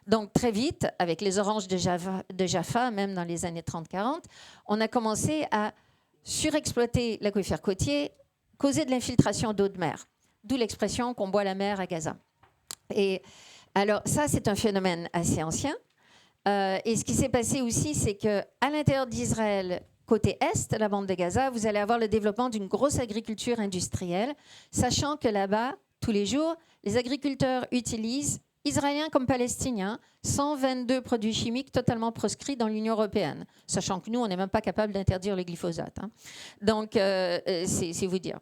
Donc très vite, avec les oranges de Jaffa, même dans les années 30-40, on a commencé à surexploiter l'aquifère côtier, causer de l'infiltration d'eau de mer, d'où l'expression qu'on boit la mer à Gaza. Et alors ça, c'est un phénomène assez ancien. Et ce qui s'est passé aussi, c'est qu'à l'intérieur d'Israël, côté Est, la bande de Gaza, vous allez avoir le développement d'une grosse agriculture industrielle, sachant que là-bas, tous les jours, les agriculteurs utilisent, Israéliens comme Palestiniens, 122 produits chimiques totalement proscrits dans l'Union européenne, sachant que nous, on n'est même pas capable d'interdire le glyphosate. Donc, c'est vous dire.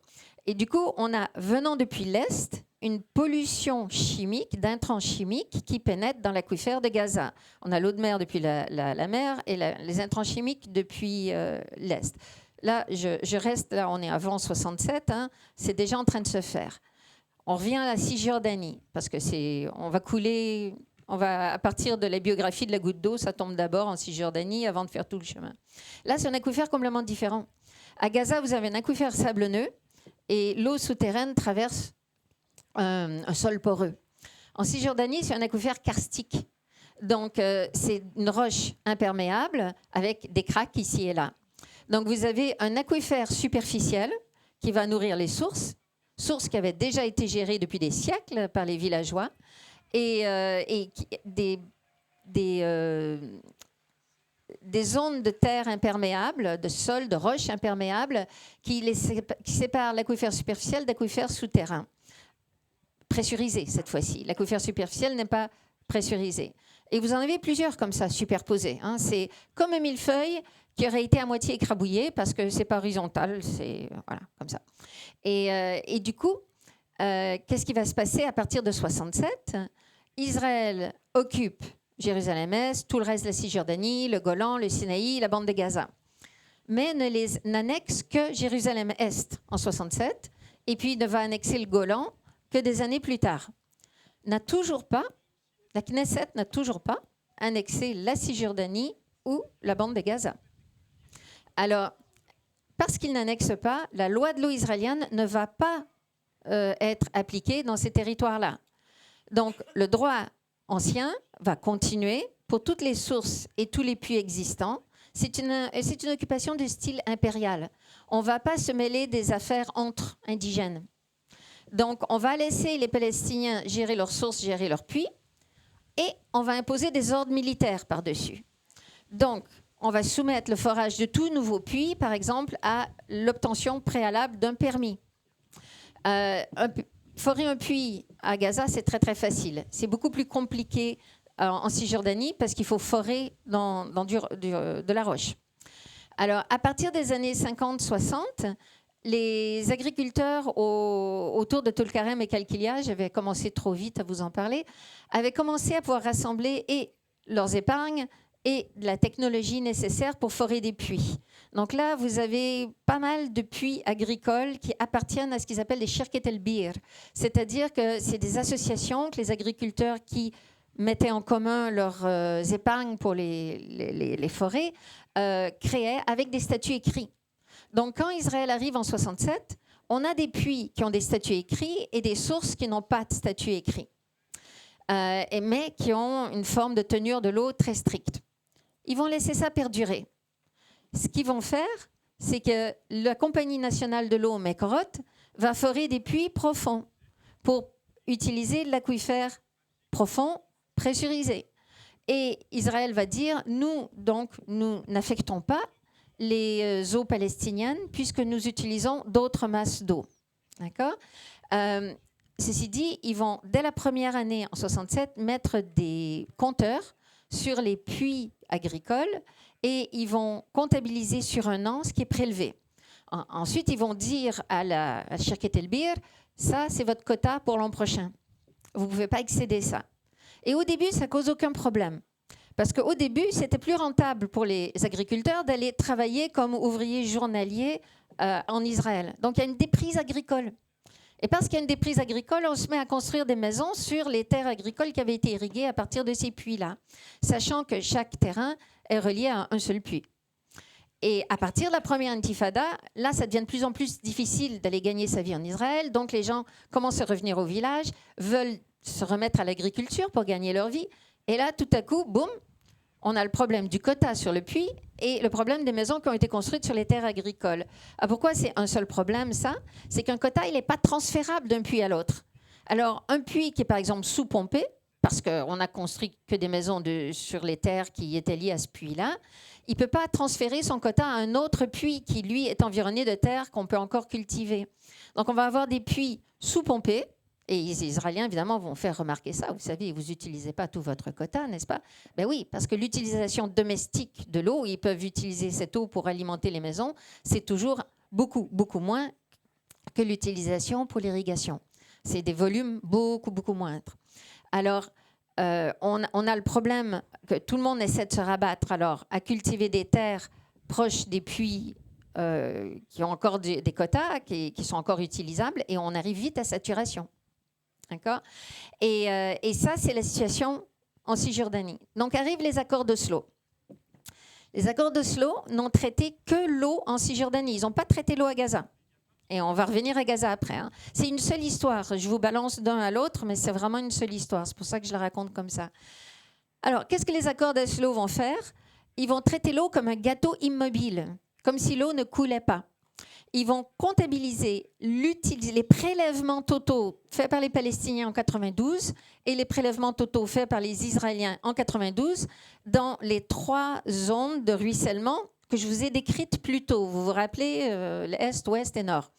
Et du coup, on a, venant depuis l'Est, une pollution chimique, d'intrants chimiques qui pénètrent dans l'aquifère de Gaza. On a l'eau de mer depuis la mer et les intrants chimiques depuis l'Est. Là, je reste, là, on est avant 67, c'est déjà en train de se faire. On revient à la Cisjordanie, parce que à partir de la biographie de la goutte d'eau, ça tombe d'abord en Cisjordanie avant de faire tout le chemin. Là, c'est un aquifère complètement différent. À Gaza, vous avez un aquifère sablonneux et l'eau souterraine traverse un sol poreux. En Cisjordanie, c'est un aquifère karstique. Donc, c'est une roche imperméable avec des craques ici et là. Donc, vous avez un aquifère superficiel qui va nourrir les sources qui avaient déjà été gérées depuis des siècles par les villageois, et des zones de terre imperméables, de sol, de roches imperméables qui séparent l'aquifère superficiel d'aquifère souterrain. Pressurisé cette fois-ci. L'aquifère superficiel n'est pas pressurisé. Et vous en avez plusieurs comme ça, superposés. C'est comme un millefeuille qui aurait été à moitié écrabouillé parce que c'est pas horizontal, c'est voilà, comme ça. Et du coup, qu'est-ce qui va se passer à partir de 67 ? Israël occupe Jérusalem-Est, tout le reste de la Cisjordanie, le Golan, le Sinaï, la bande de Gaza. Mais n'annexe que Jérusalem-Est en 67, et puis ne va annexer le Golan que des années plus tard. La Knesset n'a toujours pas annexé la Cisjordanie ou la bande de Gaza. Alors, parce qu'ils n'annexent pas, la loi de l'eau israélienne ne va pas être appliquée dans ces territoires-là. Donc, le droit ancien va continuer pour toutes les sources et tous les puits existants. C'est une occupation de style impérial. On ne va pas se mêler des affaires entre indigènes. Donc, on va laisser les Palestiniens gérer leurs sources, gérer leurs puits, et on va imposer des ordres militaires par-dessus. Donc, on va soumettre le forage de tout nouveau puits, par exemple, à l'obtention préalable d'un permis. Forer un puits à Gaza, c'est très, très facile. C'est beaucoup plus compliqué en Cisjordanie parce qu'il faut forer dans de la roche. Alors, à partir des années 50-60, les agriculteurs autour de Tulkarem et Qalqilia, j'avais commencé trop vite à vous en parler, avaient commencé à pouvoir rassembler et leurs épargnes et de la technologie nécessaire pour forer des puits. Donc là, vous avez pas mal de puits agricoles qui appartiennent à ce qu'ils appellent les Shirket el-Bir, c'est-à-dire que c'est des associations que les agriculteurs qui mettaient en commun leurs épargnes pour les forer créaient avec des statuts écrits. Donc quand Israël arrive en 67, on a des puits qui ont des statuts écrits et des sources qui n'ont pas de statut écrit, mais qui ont une forme de tenure de l'eau très stricte. Ils vont laisser ça perdurer. Ce qu'ils vont faire, c'est que la Compagnie nationale de l'eau, Mekorot, va forer des puits profonds pour utiliser l'aquifère profond, pressurisé. Et Israël va dire, nous n'affectons pas les eaux palestiniennes puisque nous utilisons d'autres masses d'eau. D'accord ? Ceci dit, ils vont, dès la première année, en 67, mettre des compteurs sur les puits agricoles et ils vont comptabiliser sur un an ce qui est prélevé. Ensuite, ils vont dire à Shirket el-Bir, ça, c'est votre quota pour l'an prochain. Vous ne pouvez pas excéder ça. Et au début, ça ne cause aucun problème. Parce qu'au début, c'était plus rentable pour les agriculteurs d'aller travailler comme ouvriers journaliers en Israël. Donc, il y a une déprise agricole. Et parce qu'il y a une déprise agricole, on se met à construire des maisons sur les terres agricoles qui avaient été irriguées à partir de ces puits-là, sachant que chaque terrain est relié à un seul puits. Et à partir de la première intifada, là, ça devient de plus en plus difficile d'aller gagner sa vie en Israël. Donc, les gens commencent à revenir au village, veulent se remettre à l'agriculture pour gagner leur vie. Et là, tout à coup, boum, on a le problème du quota sur le puits et le problème des maisons qui ont été construites sur les terres agricoles. Pourquoi c'est un seul problème, ça ? C'est qu'un quota, il n'est pas transférable d'un puits à l'autre. Alors, un puits qui est par exemple sous-pompé, parce qu'on a construit que des maisons sur les terres qui étaient liées à ce puits-là, il ne peut pas transférer son quota à un autre puits qui, lui, est environné de terres qu'on peut encore cultiver. Donc, on va avoir des puits sous-pompés. Et les Israéliens, évidemment, vont faire remarquer ça. Vous savez, vous n'utilisez pas tout votre quota, n'est-ce pas ? Ben oui, parce que l'utilisation domestique de l'eau, ils peuvent utiliser cette eau pour alimenter les maisons, c'est toujours beaucoup, beaucoup moins que l'utilisation pour l'irrigation. C'est des volumes beaucoup, beaucoup moindres. Alors, on a le problème que tout le monde essaie de se rabattre alors, à cultiver des terres proches des puits qui ont encore des quotas, qui sont encore utilisables, et on arrive vite à saturation. D'accord ? Et ça, c'est la situation en Cisjordanie. Donc, arrivent les accords d'Oslo. Les accords d'Oslo n'ont traité que l'eau en Cisjordanie. Ils n'ont pas traité l'eau à Gaza. Et on va revenir à Gaza après. Hein. C'est une seule histoire. Je vous balance d'un à l'autre, mais c'est vraiment une seule histoire. C'est pour ça que je la raconte comme ça. Alors, qu'est-ce que les accords d'Oslo vont faire ? Ils vont traiter l'eau comme un gâteau immobile, comme si l'eau ne coulait pas. Ils vont comptabiliser les prélèvements totaux faits par les Palestiniens en 92 et les prélèvements totaux faits par les Israéliens en 92 dans les 3 zones de ruissellement que je vous ai décrites plus tôt. Vous vous rappelez, l'Est, Ouest et Nord.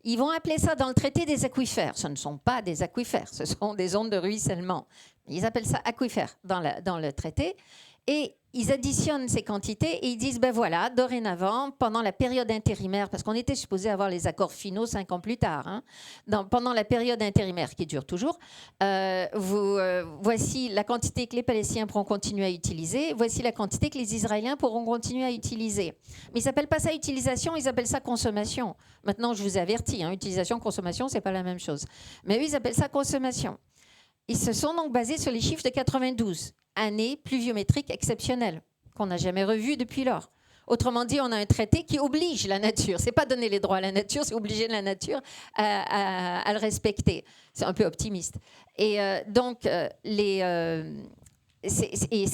Ils vont appeler ça dans le traité des aquifères. Ce ne sont pas des aquifères, ce sont des zones de ruissellement. Ils appellent ça aquifères dans le traité. Et ils additionnent ces quantités et ils disent, ben voilà, dorénavant, pendant la période intérimaire, parce qu'on était supposé avoir les accords finaux 5 ans plus tard, hein, pendant la période intérimaire qui dure toujours, voici la quantité que les Palestiniens pourront continuer à utiliser, voici la quantité que les Israéliens pourront continuer à utiliser. Mais ils n'appellent pas ça utilisation, ils appellent ça consommation. Maintenant, je vous ai averti, hein, utilisation, consommation, ce n'est pas la même chose. Mais eux, ils appellent ça consommation. Ils se sont donc basés sur les chiffres de 92, année pluviométrique exceptionnelle, qu'on n'a jamais revue depuis lors. Autrement dit, on a un traité qui oblige la nature. C'est pas donner les droits à la nature, c'est obliger la nature à le respecter. C'est un peu optimiste. Et donc, ce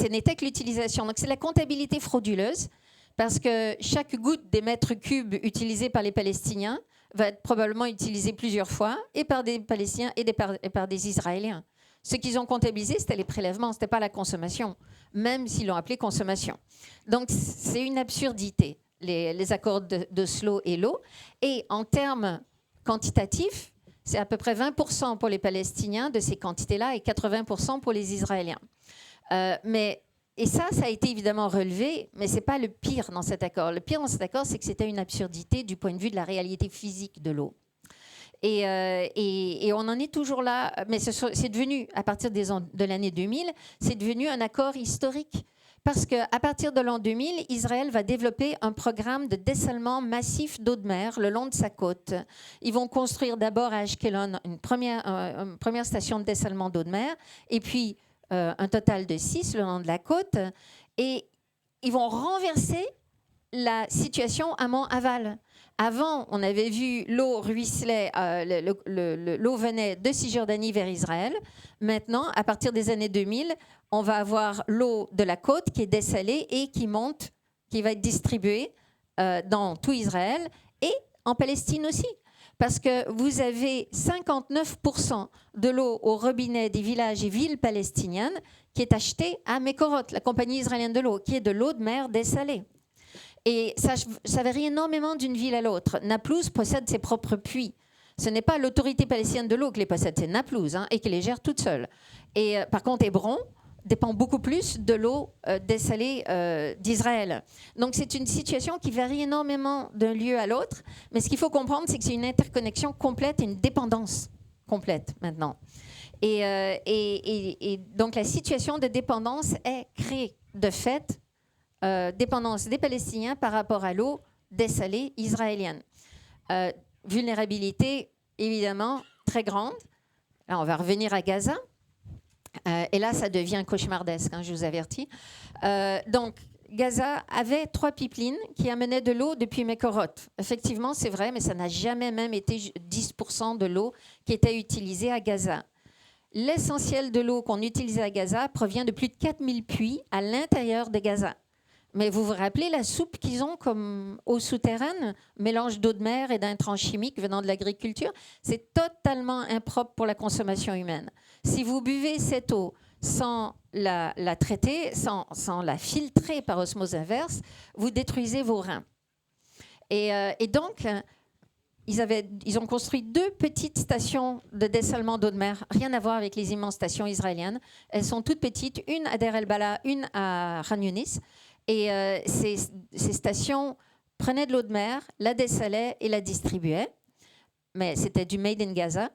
n'était que l'utilisation. Donc, c'est la comptabilité frauduleuse, parce que chaque goutte des mètres cubes utilisés par les Palestiniens va être probablement utilisée plusieurs fois, et par des Palestiniens et par des Israéliens. Ce qu'ils ont comptabilisé, c'était les prélèvements, ce n'était pas la consommation, même s'ils l'ont appelé consommation. Donc, c'est une absurdité, les accords d'Oslo et l'eau. Et en termes quantitatifs, c'est à peu près 20% pour les Palestiniens de ces quantités-là et 80% pour les Israéliens. Et ça a été évidemment relevé, mais ce n'est pas le pire dans cet accord. Le pire dans cet accord, c'est que c'était une absurdité du point de vue de la réalité physique de l'eau. Et on en est toujours là, mais c'est devenu, à partir de l'année 2000, c'est devenu un accord historique. Parce qu'à partir de l'an 2000, Israël va développer un programme de dessalement massif d'eau de mer le long de sa côte. Ils vont construire d'abord à Ashkelon une première station de dessalement d'eau de mer, et puis un total de 6 le long de la côte. Et ils vont renverser la situation amont-aval. Avant, on avait vu l'eau ruisselait, l'eau venait de Cisjordanie vers Israël. Maintenant, à partir des années 2000, on va avoir l'eau de la côte qui est dessalée et qui monte, qui va être distribuée dans tout Israël et en Palestine aussi. Parce que vous avez 59% de l'eau au robinet des villages et villes palestiniennes qui est achetée à Mekorot, la compagnie israélienne de l'eau, qui est de l'eau de mer dessalée. Et ça varie énormément d'une ville à l'autre. Naplouse possède ses propres puits. Ce n'est pas l'autorité palestinienne de l'eau qui les possède, c'est Naplouse, et qui les gère toute seule. Et par contre, Hébron dépend beaucoup plus de l'eau dessalée d'Israël. Donc c'est une situation qui varie énormément d'un lieu à l'autre. Mais ce qu'il faut comprendre, c'est que c'est une interconnexion complète et une dépendance complète maintenant. Et donc la situation de dépendance est créée de fait. Dépendance des Palestiniens par rapport à l'eau dessalée israélienne. Vulnérabilité, évidemment, très grande. Là, on va revenir à Gaza. Et là, ça devient cauchemardesque, je vous avertis. Donc, Gaza avait 3 pipelines qui amenaient de l'eau depuis Mekorot. Effectivement, c'est vrai, mais ça n'a jamais même été 10% de l'eau qui était utilisée à Gaza. L'essentiel de l'eau qu'on utilisait à Gaza provient de plus de 4000 puits à l'intérieur de Gaza. Mais vous vous rappelez la soupe qu'ils ont comme eau souterraine, mélange d'eau de mer et d'intrants chimiques venant de l'agriculture? C'est totalement impropre pour la consommation humaine. Si vous buvez cette eau sans la traiter, sans la filtrer par osmose inverse, vous détruisez vos reins. Et donc, ils ont construit 2 petites stations de dessalement d'eau de mer, rien à voir avec les immenses stations israéliennes. Elles sont toutes petites, une à Deir el-Bala, une à Khan Younis. Et ces stations prenaient de l'eau de mer, la dessalaient et la distribuaient. Mais c'était du made in Gaza.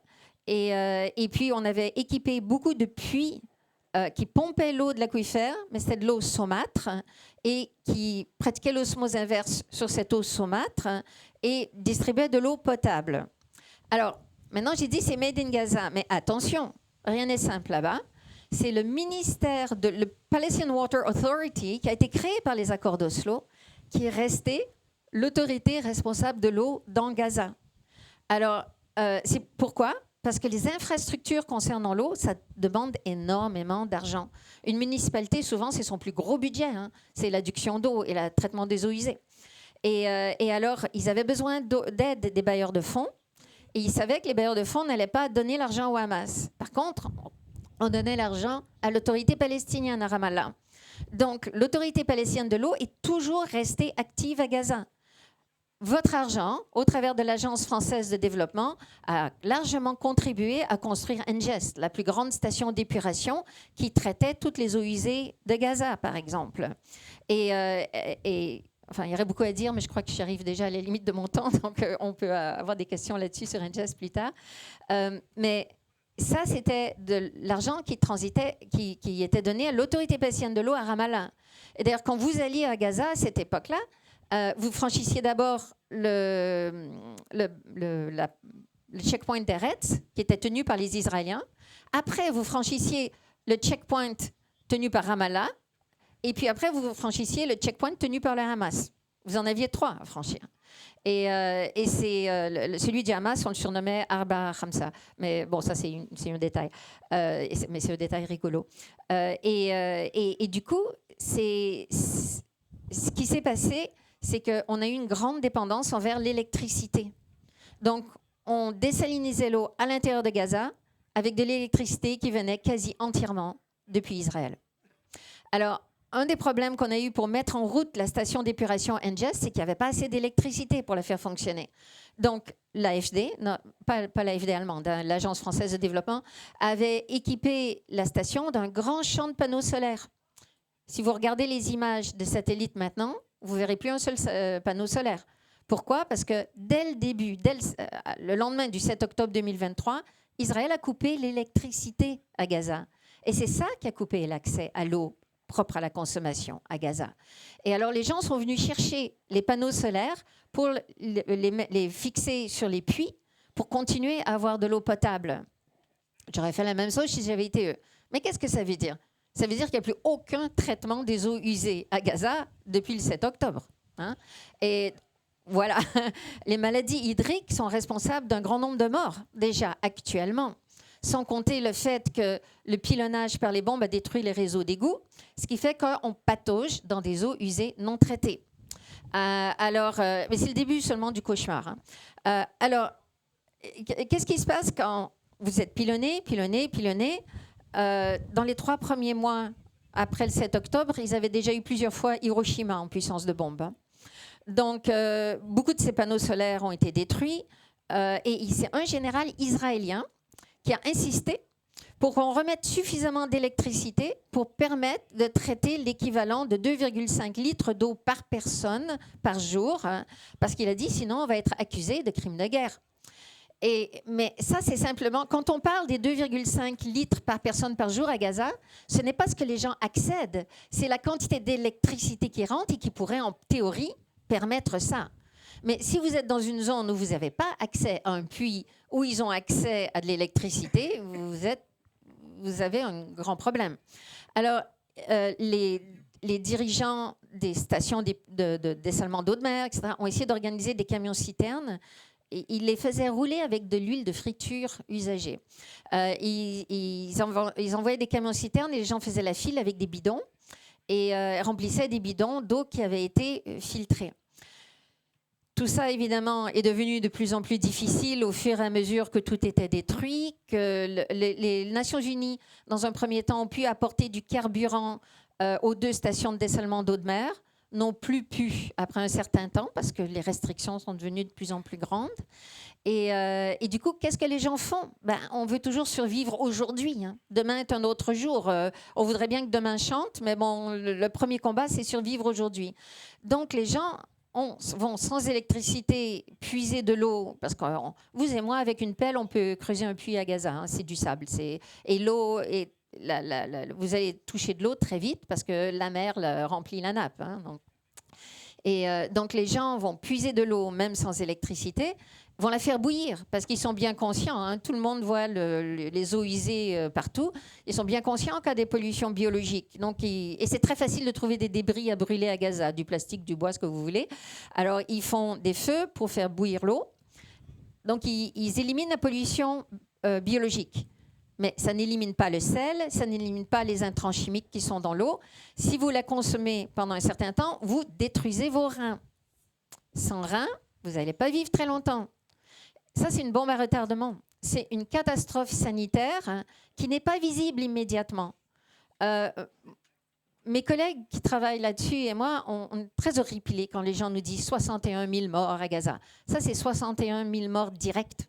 Et puis, on avait équipé beaucoup de puits qui pompaient l'eau de l'aquifère, mais c'était de l'eau saumâtre, et qui pratiquaient l'osmose inverse sur cette eau saumâtre et distribuaient de l'eau potable. Alors, maintenant, j'ai dit c'est made in Gaza. Mais attention, rien n'est simple là-bas. C'est le ministère le Palestinian Water Authority qui a été créé par les accords d'Oslo, qui est resté l'autorité responsable de l'eau dans Gaza. Alors, c'est pourquoi? Parce que les infrastructures concernant l'eau, ça demande énormément d'argent. Une municipalité, souvent, c'est son plus gros budget. C'est l'adduction d'eau et le traitement des eaux usées. Et alors, ils avaient besoin d'aide des bailleurs de fonds. Et ils savaient que les bailleurs de fonds n'allaient pas donner l'argent au Hamas. Par contre, on donnait l'argent à l'autorité palestinienne à Ramallah. Donc, l'autorité palestinienne de l'eau est toujours restée active à Gaza. Votre argent, au travers de l'Agence française de développement, a largement contribué à construire Engest, la plus grande station d'épuration qui traitait toutes les eaux usées de Gaza, par exemple. Enfin, il y aurait beaucoup à dire, mais je crois que j'arrive déjà à la limite de mon temps, donc on peut avoir des questions là-dessus sur Engest plus tard. Mais ça, c'était de l'argent qui transitait, qui était donné à l'autorité palestinienne de l'eau à Ramallah. Et d'ailleurs, quand vous alliez à Gaza à cette époque-là, vous franchissiez d'abord le checkpoint d'Eretz, qui était tenu par les Israéliens. Après, vous franchissiez le checkpoint tenu par Ramallah. Et puis après, vous franchissiez le checkpoint tenu par le Hamas. Vous en aviez 3 à franchir. Et c'est celui du Hamas, on le surnommait Arba Hamza. Mais bon, ça, c'est un détail. Mais c'est un détail rigolo. Et du coup, ce qui s'est passé, c'est qu'on a eu une grande dépendance envers l'électricité. Donc, on désalinisait l'eau à l'intérieur de Gaza avec de l'électricité qui venait quasi entièrement depuis Israël. Alors, un des problèmes qu'on a eu pour mettre en route la station d'épuration NGES, c'est qu'il n'y avait pas assez d'électricité pour la faire fonctionner. Donc, l'AFD, pas l'AFD allemande, hein, l'Agence française de développement, avait équipé la station d'un grand champ de panneaux solaires. Si vous regardez les images de satellites maintenant, vous ne verrez plus un seul panneau solaire. Pourquoi? Parce que dès le début, le lendemain du 7 octobre 2023, Israël a coupé l'électricité à Gaza. Et c'est ça qui a coupé l'accès à l'eau propre à la consommation à Gaza. Et alors, les gens sont venus chercher les panneaux solaires pour les fixer sur les puits pour continuer à avoir de l'eau potable. J'aurais fait la même chose si j'avais été eux. Mais qu'est-ce que ça veut dire? Ça veut dire qu'il n'y a plus aucun traitement des eaux usées à Gaza depuis le 7 octobre. Hein? Et voilà, les maladies hydriques sont responsables d'un grand nombre de morts, déjà actuellement. Sans compter le fait que le pilonnage par les bombes a détruit les réseaux d'égouts, ce qui fait qu'on patauge dans des eaux usées non traitées. Mais c'est le début seulement du cauchemar. Hein. Qu'est-ce qui se passe quand vous êtes pilonné? Dans les 3 premiers mois après le 7 octobre, ils avaient déjà eu plusieurs fois Hiroshima en puissance de bombe. Hein. Donc, beaucoup de ces panneaux solaires ont été détruits. Et c'est un général israélien qui a insisté pour qu'on remette suffisamment d'électricité pour permettre de traiter l'équivalent de 2,5 litres d'eau par personne par jour, hein, parce qu'il a dit sinon on va être accusé de crimes de guerre. Mais ça, c'est simplement, quand on parle des 2,5 litres par personne par jour à Gaza, ce n'est pas ce que les gens accèdent, c'est la quantité d'électricité qui rentre et qui pourrait en théorie permettre ça. Mais si vous êtes dans une zone où vous n'avez pas accès à un puits, où ils ont accès à de l'électricité, vous avez un grand problème. Alors, les dirigeants des stations de dessalement d'eau de mer, etc., ont essayé d'organiser des camions-citernes. Et ils les faisaient rouler avec de l'huile de friture usagée. Ils envoyaient des camions-citernes et les gens faisaient la file avec des bidons et remplissaient des bidons d'eau qui avait été filtrée. Tout ça, évidemment, est devenu de plus en plus difficile au fur et à mesure que tout était détruit, que les Nations Unies, dans un premier temps, ont pu apporter du carburant aux 2 stations de dessalement d'eau de mer, n'ont plus pu après un certain temps, parce que les restrictions sont devenues de plus en plus grandes. Et du coup, qu'est-ce que les gens font? On veut toujours survivre aujourd'hui. Hein. Demain est un autre jour. On voudrait bien que demain chante, mais bon, le premier combat, c'est survivre aujourd'hui. Donc, les gens vont sans électricité puiser de l'eau, parce que vous et moi, avec une pelle, on peut creuser un puits à Gaza, hein, c'est du sable. Et l'eau, vous allez toucher de l'eau très vite, parce que la mer remplit la nappe. Hein, donc les gens vont puiser de l'eau, même sans électricité, vont la faire bouillir, parce qu'ils sont bien conscients, hein, tout le monde voit les eaux usées partout, ils sont bien conscients qu'il y a des pollutions biologiques. Et c'est très facile de trouver des débris à brûler à Gaza, du plastique, du bois, ce que vous voulez. Alors, ils font des feux pour faire bouillir l'eau. Donc, ils éliminent la pollution biologique. Mais ça n'élimine pas le sel, ça n'élimine pas les intrants chimiques qui sont dans l'eau. Si vous la consommez pendant un certain temps, vous détruisez vos reins. Sans reins, vous n'allez pas vivre très longtemps. Ça, c'est une bombe à retardement. C'est une catastrophe sanitaire, hein, qui n'est pas visible immédiatement. Mes collègues qui travaillent là-dessus et moi, on est très horripilés quand les gens nous disent 61 000 morts à Gaza. Ça, c'est 61 000 morts directs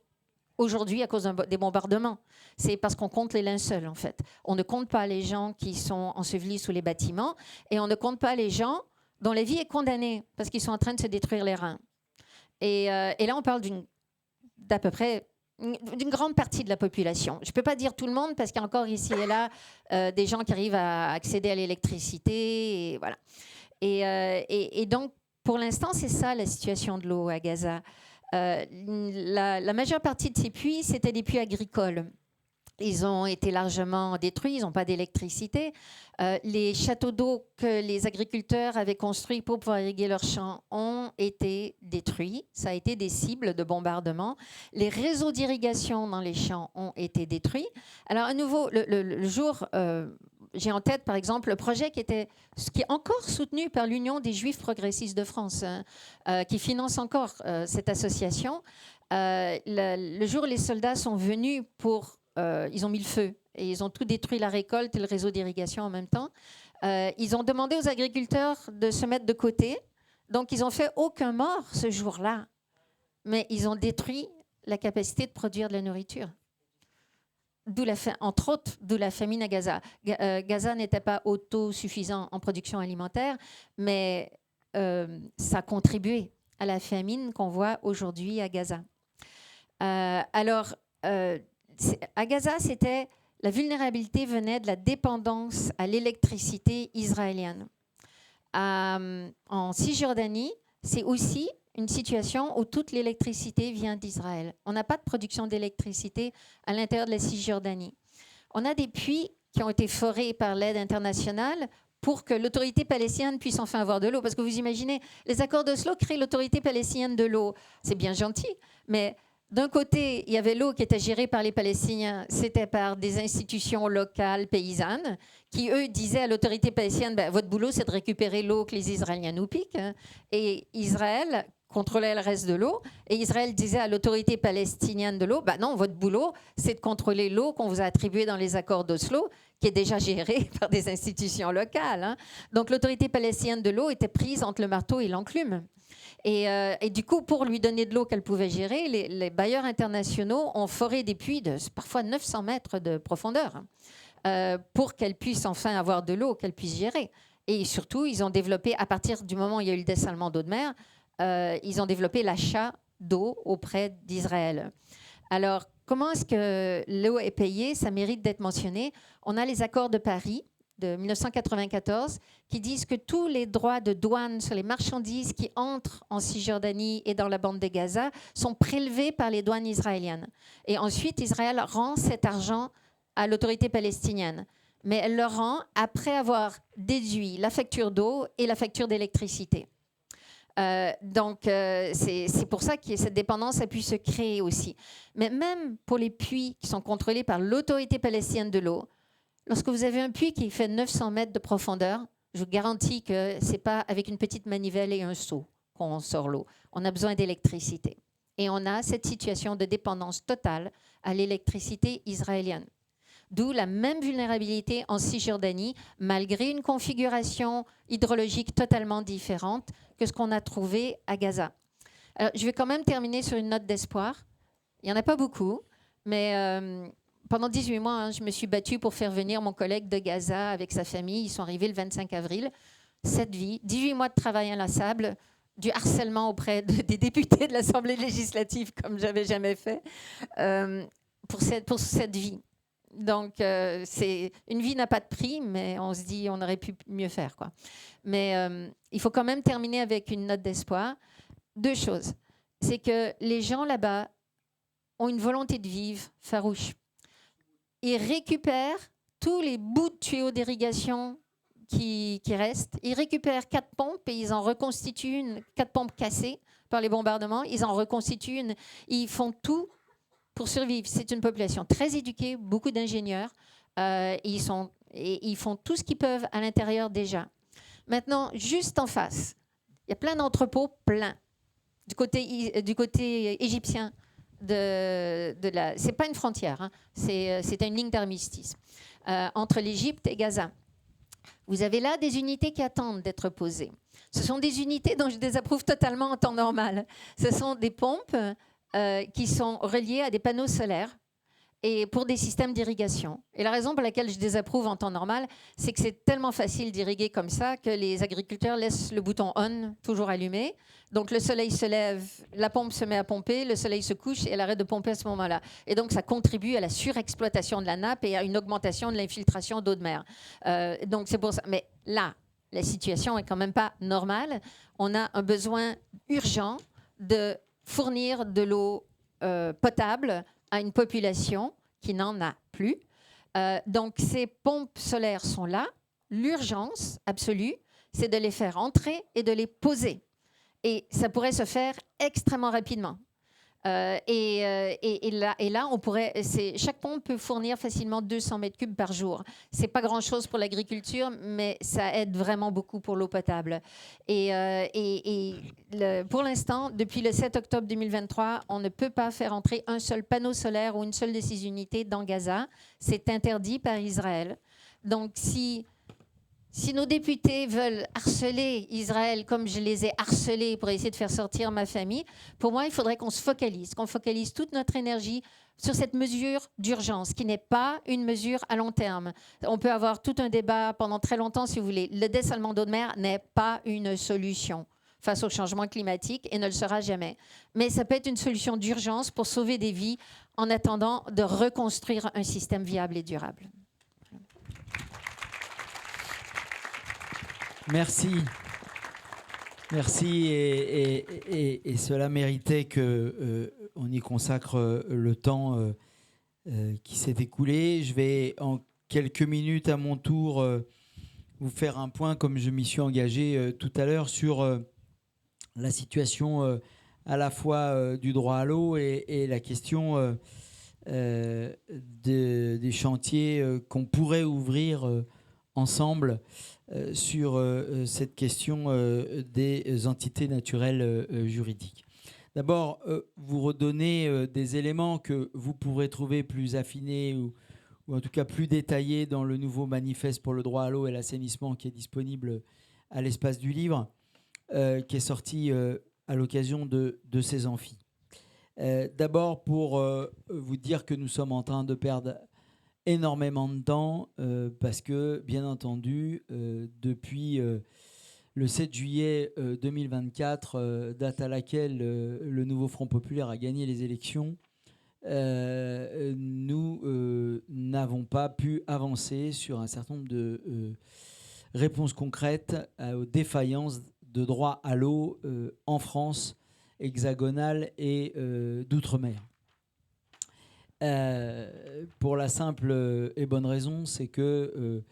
aujourd'hui à cause des bombardements. C'est parce qu'on compte les linceul, en fait. On ne compte pas les gens qui sont ensevelis sous les bâtiments et on ne compte pas les gens dont la vie est condamnée parce qu'ils sont en train de se détruire les reins. Et là, on parle d'à peu près d'une grande partie de la population. Je ne peux pas dire tout le monde parce qu'il y a encore ici et là des gens qui arrivent à accéder à l'électricité. Et, voilà. Et donc, pour l'instant, c'est ça la situation de l'eau à Gaza. La majeure partie de ces puits, c'était des puits agricoles. Ils ont été largement détruits, ils n'ont pas d'électricité. Les châteaux d'eau que les agriculteurs avaient construits pour pouvoir irriguer leurs champs ont été détruits. Ça a été des cibles de bombardement. Les réseaux d'irrigation dans les champs ont été détruits. Alors à nouveau, le jour, j'ai en tête par exemple le projet qui est encore soutenu par l'Union des Juifs progressistes de France, hein, qui finance encore cette association. Le jour où les soldats sont venus pour... ils ont mis le feu et ils ont tout détruit, la récolte et le réseau d'irrigation en même temps. Ils ont demandé aux agriculteurs de se mettre de côté. Donc, ils n'ont fait aucun mort ce jour-là. Mais ils ont détruit la capacité de produire de la nourriture. Entre autres, d'où la famine à Gaza. Gaza n'était pas autosuffisant en production alimentaire, mais ça a contribué à la famine qu'on voit aujourd'hui à Gaza. À Gaza, la vulnérabilité venait de la dépendance à l'électricité israélienne. En Cisjordanie, c'est aussi une situation où toute l'électricité vient d'Israël. On n'a pas de production d'électricité à l'intérieur de la Cisjordanie. On a des puits qui ont été forés par l'aide internationale pour que l'autorité palestinienne puisse enfin avoir de l'eau. Parce que vous imaginez, les accords d'Oslo créent l'autorité palestinienne de l'eau. C'est bien gentil, mais... D'un côté, il y avait l'eau qui était gérée par les Palestiniens, c'était par des institutions locales, paysannes, qui, eux, disaient à l'autorité palestinienne, votre boulot, c'est de récupérer l'eau que les Israéliens nous piquent. Hein. Et Israël contrôlait le reste de l'eau. Et Israël disait à l'autorité palestinienne de l'eau, non, votre boulot, c'est de contrôler l'eau qu'on vous a attribuée dans les accords d'Oslo, qui est déjà gérée par des institutions locales. Hein. Donc l'autorité palestinienne de l'eau était prise entre le marteau et l'enclume. Et du coup, pour lui donner de l'eau qu'elle pouvait gérer, les bailleurs internationaux ont foré des puits de parfois 900 mètres de profondeur pour qu'elle puisse enfin avoir de l'eau, qu'elle puisse gérer. Et surtout, ils ont développé, à partir du moment où il y a eu le dessalement d'eau de mer, ils ont développé l'achat d'eau auprès d'Israël. Alors, comment est-ce que l'eau est payée? Ça mérite d'être mentionné. On a les accords de Paris de 1994 qui disent que tous les droits de douane sur les marchandises qui entrent en Cisjordanie et dans la bande de Gaza sont prélevés par les douanes israéliennes. Et ensuite, Israël rend cet argent à l'autorité palestinienne. Mais elle le rend après avoir déduit la facture d'eau et la facture d'électricité. C'est pour ça que cette dépendance a pu se créer aussi. Mais même pour les puits qui sont contrôlés par l'autorité palestinienne de l'eau, lorsque vous avez un puits qui fait 900 mètres de profondeur, je vous garantis que ce n'est pas avec une petite manivelle et un seau qu'on sort l'eau. On a besoin d'électricité. Et on a cette situation de dépendance totale à l'électricité israélienne. D'où la même vulnérabilité en Cisjordanie, malgré une configuration hydrologique totalement différente que ce qu'on a trouvé à Gaza. Alors, je vais quand même terminer sur une note d'espoir. Il n'y en a pas beaucoup, mais... pendant 18 mois, je me suis battue pour faire venir mon collègue de Gaza avec sa famille. Ils sont arrivés le 25 avril. Cette vie, 18 mois de travail inlassable, du harcèlement auprès des députés de l'Assemblée législative, comme je n'avais jamais fait, pour cette vie. Donc, une vie n'a pas de prix, mais on se dit on aurait pu mieux faire, quoi. Mais il faut quand même terminer avec une note d'espoir. Deux choses. C'est que les gens là-bas ont une volonté de vivre farouche. Ils récupèrent tous les bouts de tuyaux d'irrigation qui restent. Ils récupèrent 4 pompes et ils en reconstituent 4 pompes cassées par les bombardements. Ils en reconstituent une. Ils font tout pour survivre. C'est une population très éduquée, beaucoup d'ingénieurs. Ils font tout ce qu'ils peuvent à l'intérieur déjà. Maintenant, juste en face, il y a plein d'entrepôts pleins du côté égyptien. C'est pas une frontière, hein. C'est une ligne d'armistice entre l'Égypte et Gaza. Vous avez là des unités qui attendent d'être posées. Ce sont des unités dont je désapprouve totalement en temps normal. Ce sont des pompes qui sont reliées à des panneaux solaires et pour des systèmes d'irrigation. Et la raison pour laquelle je désapprouve en temps normal, c'est que c'est tellement facile d'irriguer comme ça que les agriculteurs laissent le bouton on toujours allumé. Donc le soleil se lève, la pompe se met à pomper, le soleil se couche et elle arrête de pomper à ce moment-là. Et donc ça contribue à la surexploitation de la nappe et à une augmentation de l'infiltration d'eau de mer. Donc c'est pour ça. Mais là, la situation est quand même pas normale. On a un besoin urgent de fournir de l'eau potable à une population qui n'en a plus. Donc, ces pompes solaires sont là. L'urgence absolue, c'est de les faire entrer et de les poser. Et ça pourrait se faire extrêmement rapidement. Et là, on pourrait, chaque pompe peut fournir facilement 200 mètres cubes par jour. Ce n'est pas grand-chose pour l'agriculture, mais ça aide vraiment beaucoup pour l'eau potable. Pour l'instant, depuis le 7 octobre 2023, on ne peut pas faire entrer un seul panneau solaire ou une seule de ces unités dans Gaza. C'est interdit par Israël. Donc, si nos députés veulent harceler Israël comme je les ai harcelés pour essayer de faire sortir ma famille, pour moi, il faudrait qu'on focalise toute notre énergie sur cette mesure d'urgence, qui n'est pas une mesure à long terme. On peut avoir tout un débat pendant très longtemps, si vous voulez. Le dessalement d'eau de mer n'est pas une solution face au changement climatique et ne le sera jamais. Mais ça peut être une solution d'urgence pour sauver des vies en attendant de reconstruire un système viable et durable. Merci. Merci et cela méritait qu'on y consacre le temps qui s'est écoulé. Je vais en quelques minutes à mon tour vous faire un point, comme je m'y suis engagé tout à l'heure, sur la situation à la fois du droit à l'eau et la question des chantiers qu'on pourrait ouvrir ensemble sur cette question des entités naturelles juridiques. D'abord, vous redonnez des éléments que vous pourrez trouver plus affinés ou en tout cas plus détaillés dans le nouveau manifeste pour le droit à l'eau et l'assainissement qui est disponible à l'espace du livre, qui est sorti à l'occasion de ces amphis. D'abord, pour vous dire que nous sommes en train de perdre énormément de temps parce que, bien entendu, depuis le 7 juillet 2024, date à laquelle le nouveau Front populaire a gagné les élections, nous n'avons pas pu avancer sur un certain nombre de réponses concrètes aux défaillances de droit à l'eau en France hexagonale et d'outre-mer. Pour la simple et bonne raison, c'est que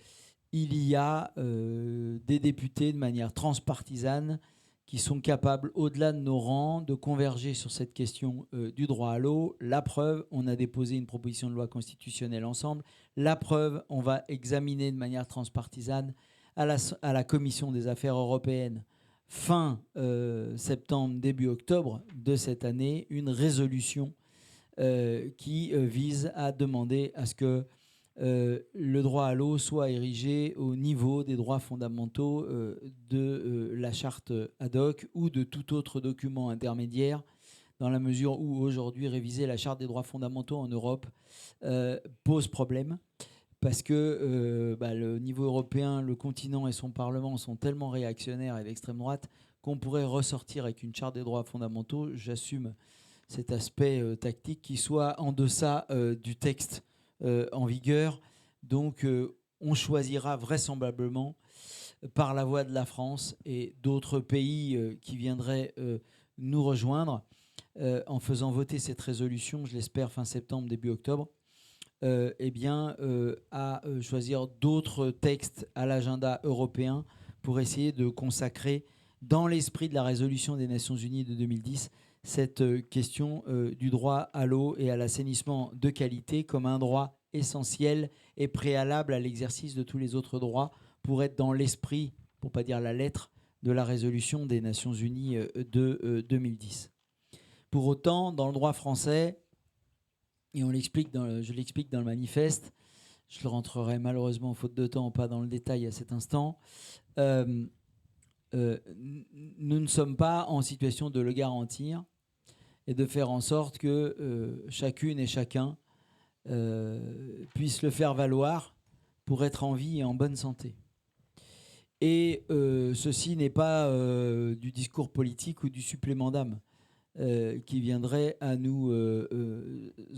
il y a des députés de manière transpartisane qui sont capables, au-delà de nos rangs, de converger sur cette question du droit à l'eau. La preuve, on a déposé une proposition de loi constitutionnelle ensemble. La preuve, on va examiner de manière transpartisane à la Commission des affaires européennes fin septembre, début octobre de cette année, une résolution qui vise à demander à ce que le droit à l'eau soit érigé au niveau des droits fondamentaux de la charte ad hoc ou de tout autre document intermédiaire, dans la mesure où aujourd'hui réviser la charte des droits fondamentaux en Europe pose problème, parce que le niveau européen, le continent et son Parlement sont tellement réactionnaires et d'extrême droite qu'on pourrait ressortir avec une charte des droits fondamentaux, j'assume cet aspect tactique, qui soit en deçà du texte en vigueur. Donc on choisira vraisemblablement par la voie de la France et d'autres pays qui viendraient nous rejoindre en faisant voter cette résolution, je l'espère fin septembre, début octobre, à choisir d'autres textes à l'agenda européen pour essayer de consacrer dans l'esprit de la résolution des Nations Unies de 2010 cette question du droit à l'eau et à l'assainissement de qualité comme un droit essentiel et préalable à l'exercice de tous les autres droits pour être dans l'esprit, pour ne pas dire la lettre, de la résolution des Nations Unies de 2010. Pour autant, dans le droit français, et je l'explique dans le manifeste, je le rentrerai malheureusement, faute de temps, pas dans le détail à cet instant, nous ne sommes pas en situation de le garantir et de faire en sorte que chacune et chacun puisse le faire valoir pour être en vie et en bonne santé. Et ceci n'est pas du discours politique ou du supplément d'âme qui viendrait à nous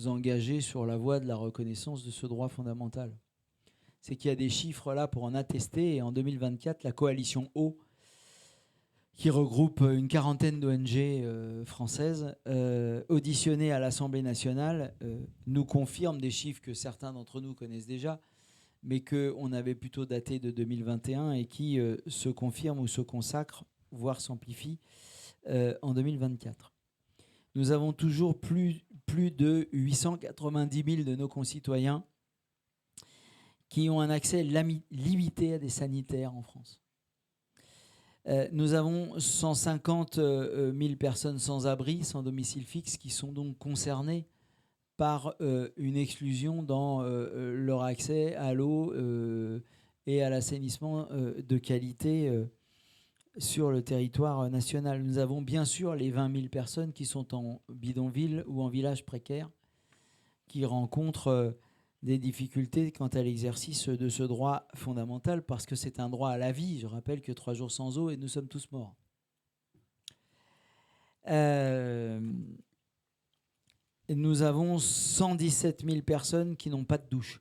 engager sur la voie de la reconnaissance de ce droit fondamental. C'est qu'il y a des chiffres là pour en attester, et en 2024, la coalition eau qui regroupe une quarantaine d'ONG françaises, auditionnées à l'Assemblée nationale, nous confirme des chiffres que certains d'entre nous connaissent déjà, mais qu'on avait plutôt daté de 2021 et qui se confirment ou se consacrent, voire s'amplifient en 2024. Nous avons toujours plus de 890 000 de nos concitoyens qui ont un accès limité à des sanitaires en France. Nous avons 150 000 personnes sans abri, sans domicile fixe, qui sont donc concernées par une exclusion dans leur accès à l'eau et à l'assainissement de qualité sur le territoire national. Nous avons bien sûr les 20 000 personnes qui sont en bidonville ou en village précaire, qui rencontrent des difficultés quant à l'exercice de ce droit fondamental, parce que c'est un droit à la vie. Je rappelle que 3 jours sans eau et nous sommes tous morts. Nous avons 117 000 personnes qui n'ont pas de douche.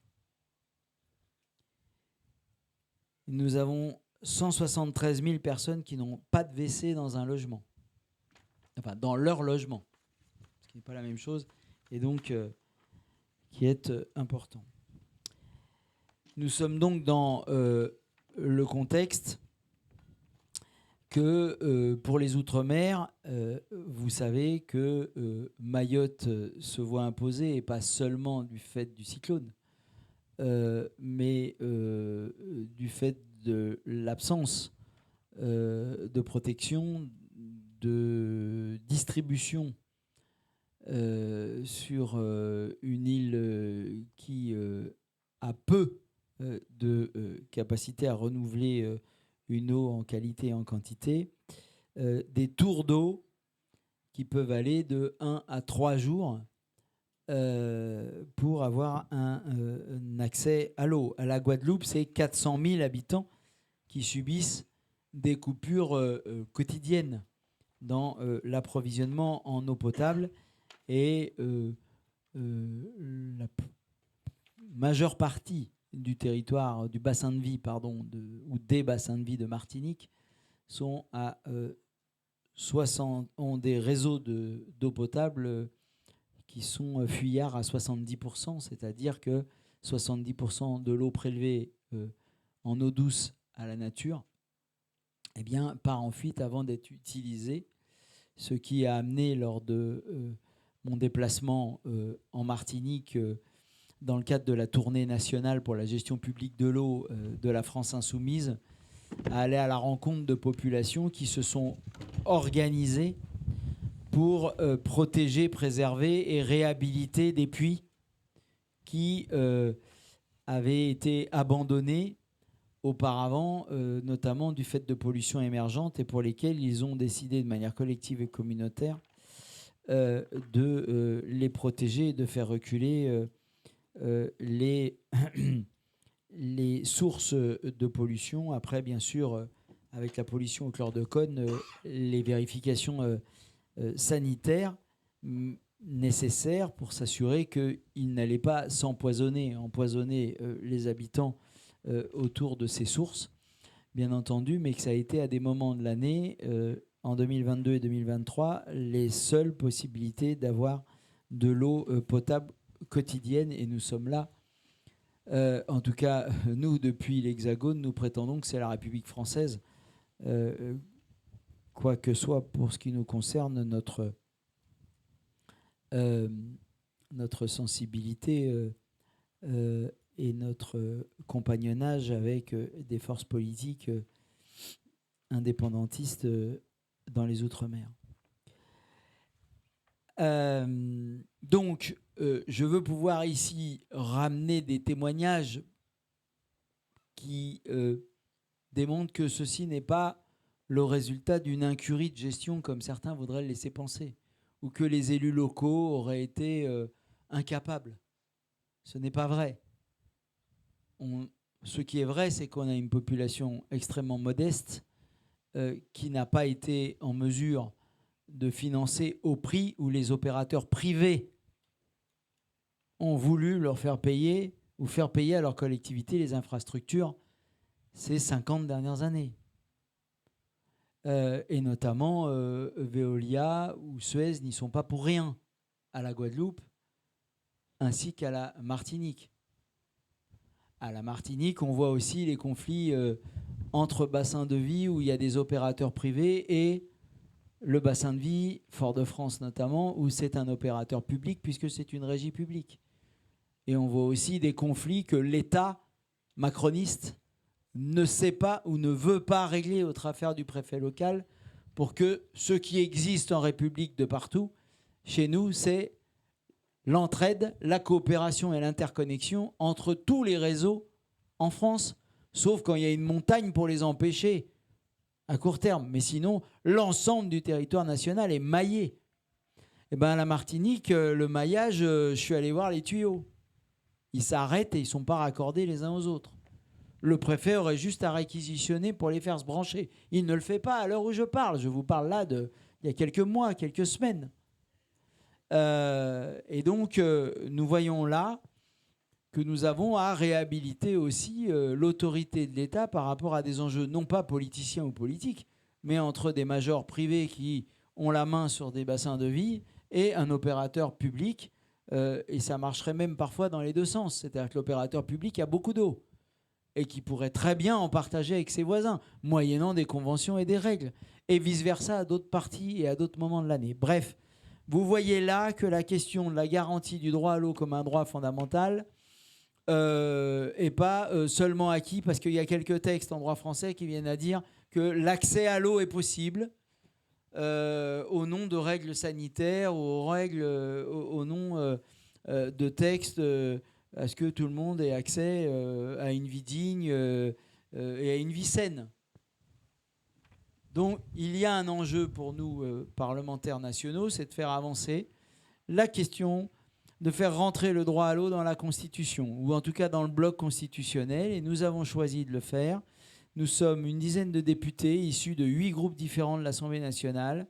Nous avons 173 000 personnes qui n'ont pas de WC dans un logement. Enfin, dans leur logement. Ce qui n'est pas la même chose. Et donc, qui est important. Nous sommes donc dans le contexte que pour les Outre-mer, vous savez que Mayotte se voit imposer, et pas seulement du fait du cyclone, mais du fait de l'absence de protection, de distribution sur une île qui a peu de capacité à renouveler une eau en qualité et en quantité, des tours d'eau qui peuvent aller de 1 à 3 jours pour avoir un accès à l'eau. À la Guadeloupe, c'est 400 000 habitants qui subissent des coupures quotidiennes dans l'approvisionnement en eau potable, et la majeure partie du territoire, du bassin de vie, ou des bassins de vie de Martinique sont ont des réseaux d'eau potable qui sont fuyards à 70%, c'est-à-dire que 70% de l'eau prélevée en eau douce à la nature part en fuite avant d'être utilisée, ce qui a amené, lors de mon déplacement en Martinique, dans le cadre de la tournée nationale pour la gestion publique de l'eau de la France insoumise, à aller à la rencontre de populations qui se sont organisées pour protéger, préserver et réhabiliter des puits qui avaient été abandonnés auparavant, notamment du fait de pollution émergente, et pour lesquels ils ont décidé de manière collective et communautaire de les protéger et de faire reculer les sources de pollution. Après, bien sûr, avec la pollution au chlordécone, les vérifications sanitaires nécessaires pour s'assurer qu'ils n'allaient pas empoisonner les habitants autour de ces sources, bien entendu, mais que ça a été à des moments de l'année, en 2022 et 2023, les seules possibilités d'avoir de l'eau potable quotidienne. Et nous sommes là, en tout cas, nous, depuis l'Hexagone, nous prétendons que c'est la République française, quoi que soit pour ce qui nous concerne, notre sensibilité et notre compagnonnage avec des forces politiques indépendantistes dans les Outre-mer. Donc, je veux pouvoir ici ramener des témoignages qui démontrent que ceci n'est pas le résultat d'une incurie de gestion, comme certains voudraient le laisser penser, ou que les élus locaux auraient été incapables. Ce n'est pas vrai. Ce qui est vrai, c'est qu'on a une population extrêmement modeste qui n'a pas été en mesure de financer au prix où les opérateurs privés ont voulu leur faire payer, ou faire payer à leur collectivité les infrastructures ces 50 dernières années. et notamment Veolia ou Suez n'y sont pas pour rien à la Guadeloupe ainsi qu'à la Martinique. À la Martinique, on voit aussi les conflits entre bassins de vie où il y a des opérateurs privés et le bassin de vie, Fort-de-France notamment, où c'est un opérateur public puisque c'est une régie publique. Et on voit aussi des conflits que l'État macroniste ne sait pas ou ne veut pas régler au travers du préfet local pour que ce qui existe en République de partout, chez nous, c'est l'entraide, la coopération et l'interconnexion entre tous les réseaux en France, sauf quand il y a une montagne pour les empêcher à court terme. Mais sinon, l'ensemble du territoire national est maillé. Et bien à la Martinique, le maillage, je suis allé voir les tuyaux. Ils s'arrêtent et ils ne sont pas raccordés les uns aux autres. Le préfet aurait juste à réquisitionner pour les faire se brancher. Il ne le fait pas à l'heure où je parle. Je vous parle là d'il y a quelques mois, quelques semaines. Et donc, nous voyons là que nous avons à réhabiliter aussi l'autorité de l'État par rapport à des enjeux non pas politiciens ou politiques, mais entre des majors privés qui ont la main sur des bassins de vie et un opérateur public. Et ça marcherait même parfois dans les deux sens. C'est-à-dire que l'opérateur public a beaucoup d'eau et qui pourrait très bien en partager avec ses voisins, moyennant des conventions et des règles, et vice-versa à d'autres parties et à d'autres moments de l'année. Bref, vous voyez là que la question de la garantie du droit à l'eau comme un droit fondamental n'est pas seulement acquis parce qu'il y a quelques textes en droit français qui viennent à dire que l'accès à l'eau est possible au nom de règles sanitaires, au nom de textes à ce que tout le monde ait accès à une vie digne et à une vie saine. Donc il y a un enjeu pour nous, parlementaires nationaux, c'est de faire avancer la question de faire rentrer le droit à l'eau dans la Constitution, ou en tout cas dans le bloc constitutionnel, et nous avons choisi de le faire. Nous sommes une dizaine de députés issus de 8 groupes différents de l'Assemblée nationale,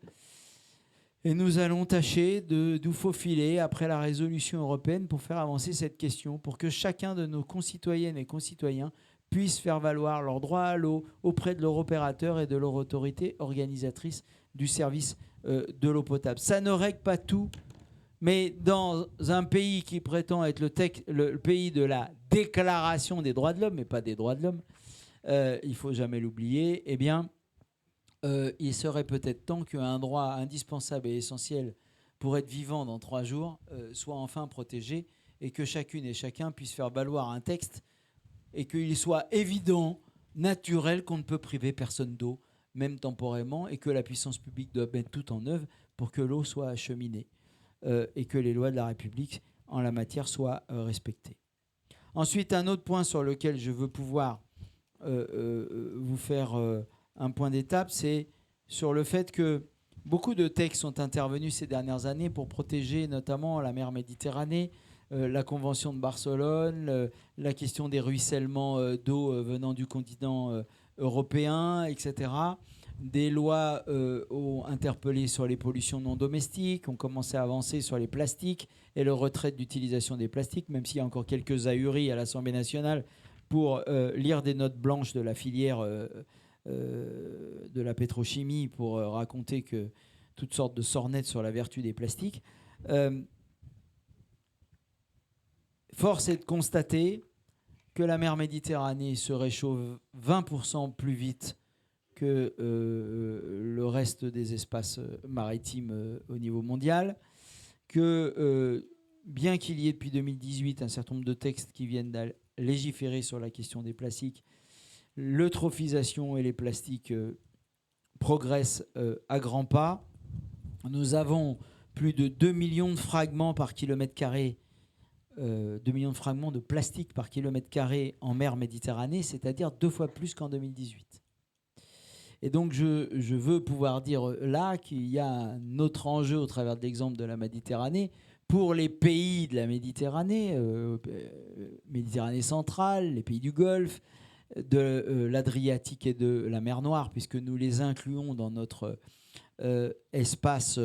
et nous allons tâcher de nous faufiler après la résolution européenne pour faire avancer cette question, pour que chacun de nos concitoyennes et concitoyens puisse faire valoir leur droit à l'eau auprès de leur opérateur et de leur autorité organisatrice du service de l'eau potable. Ça ne règle pas tout, mais dans un pays qui prétend être le pays de la déclaration des droits de l'homme, mais pas des droits de l'homme, il ne faut jamais l'oublier, eh bien, il serait peut-être temps qu'un droit indispensable et essentiel pour être vivant dans 3 jours soit enfin protégé et que chacune et chacun puisse faire valoir un texte et qu'il soit évident, naturel, qu'on ne peut priver personne d'eau, même temporairement, et que la puissance publique doit mettre tout en œuvre pour que l'eau soit acheminée et que les lois de la République en la matière soient respectées. Ensuite, un autre point sur lequel je veux pouvoir vous faire un point d'étape, c'est sur le fait que beaucoup de textes sont intervenus ces dernières années pour protéger notamment la mer Méditerranée, la Convention de Barcelone, la question des ruissellements d'eau venant du continent européen, etc. Des lois ont interpellé sur les pollutions non domestiques, ont commencé à avancer sur les plastiques et le retrait de l'utilisation des plastiques, même s'il y a encore quelques ahuries à l'Assemblée nationale pour lire des notes blanches de la filière de la pétrochimie pour raconter que toutes sortes de sornettes sur la vertu des plastiques. Force est de constater que la mer Méditerranée se réchauffe 20% plus vite que le reste des espaces maritimes au niveau mondial, que bien qu'il y ait depuis 2018 un certain nombre de textes qui viennent à légiférer sur la question des plastiques, l'eutrophisation et les plastiques progressent à grands pas. Nous avons plus de 2 millions de fragments par kilomètre carré, 2 millions de fragments de plastique par kilomètre carré en mer Méditerranée, c'est-à-dire 2 fois plus qu'en 2018. Et donc je veux pouvoir dire là qu'il y a un autre enjeu au travers de l'exemple de la Méditerranée pour les pays de la Méditerranée, Méditerranée centrale, les pays du Golfe, de l'Adriatique et de la mer Noire, puisque nous les incluons dans notre espace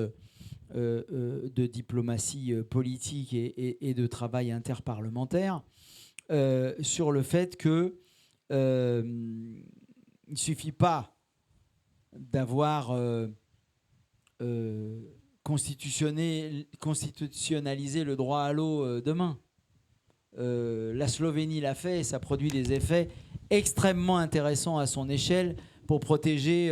de diplomatie politique et de travail interparlementaire, sur le fait qu'il ne suffit pas d'avoir constitutionnalisé le droit à l'eau demain. La Slovénie l'a fait et ça produit des effets extrêmement intéressants à son échelle pour protéger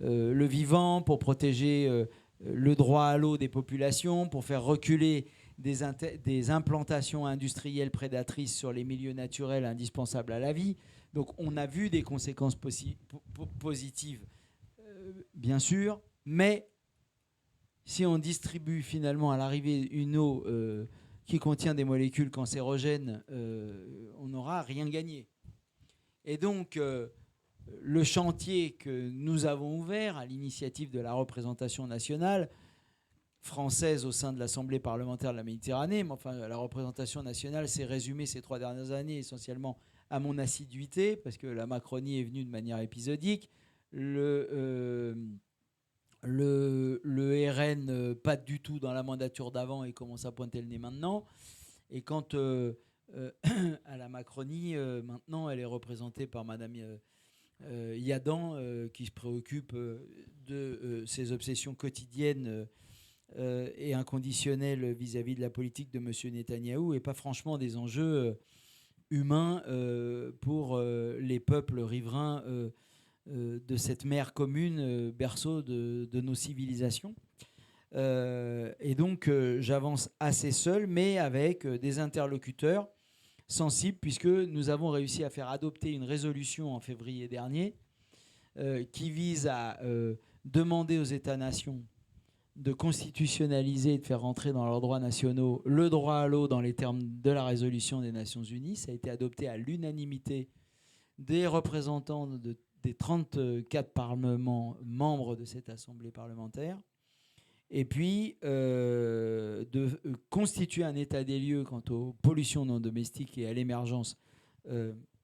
le vivant, pour protéger le droit à l'eau des populations, pour faire reculer des implantations industrielles prédatrices sur les milieux naturels indispensables à la vie. Donc on a vu des conséquences positives, bien sûr, mais si on distribue finalement à l'arrivée une eau qui contient des molécules cancérogènes, on n'aura rien gagné. Et donc, le chantier que nous avons ouvert à l'initiative de la représentation nationale française au sein de l'Assemblée parlementaire de la Méditerranée, mais enfin, la représentation nationale s'est résumée ces 3 dernières années essentiellement à mon assiduité, parce que la Macronie est venue de manière épisodique. Le RN, pas du tout dans la mandature d'avant et commence à pointer le nez maintenant. Et quant à la Macronie, maintenant, elle est représentée par Madame Yadan, qui se préoccupe de ses obsessions quotidiennes et inconditionnelles vis-à-vis de la politique de M. Netanyahou, et pas franchement des enjeux humains pour les peuples riverains de cette mer commune, berceau de nos civilisations. Et donc, j'avance assez seul, mais avec des interlocuteurs sensibles, puisque nous avons réussi à faire adopter une résolution en février dernier qui vise à demander aux États-nations de constitutionnaliser et de faire rentrer dans leurs droits nationaux le droit à l'eau dans les termes de la résolution des Nations Unies. Ça a été adopté à l'unanimité des représentants des 34 parlements membres de cette assemblée parlementaire. Et puis, de constituer un état des lieux quant aux pollutions non domestiques et à l'émergence,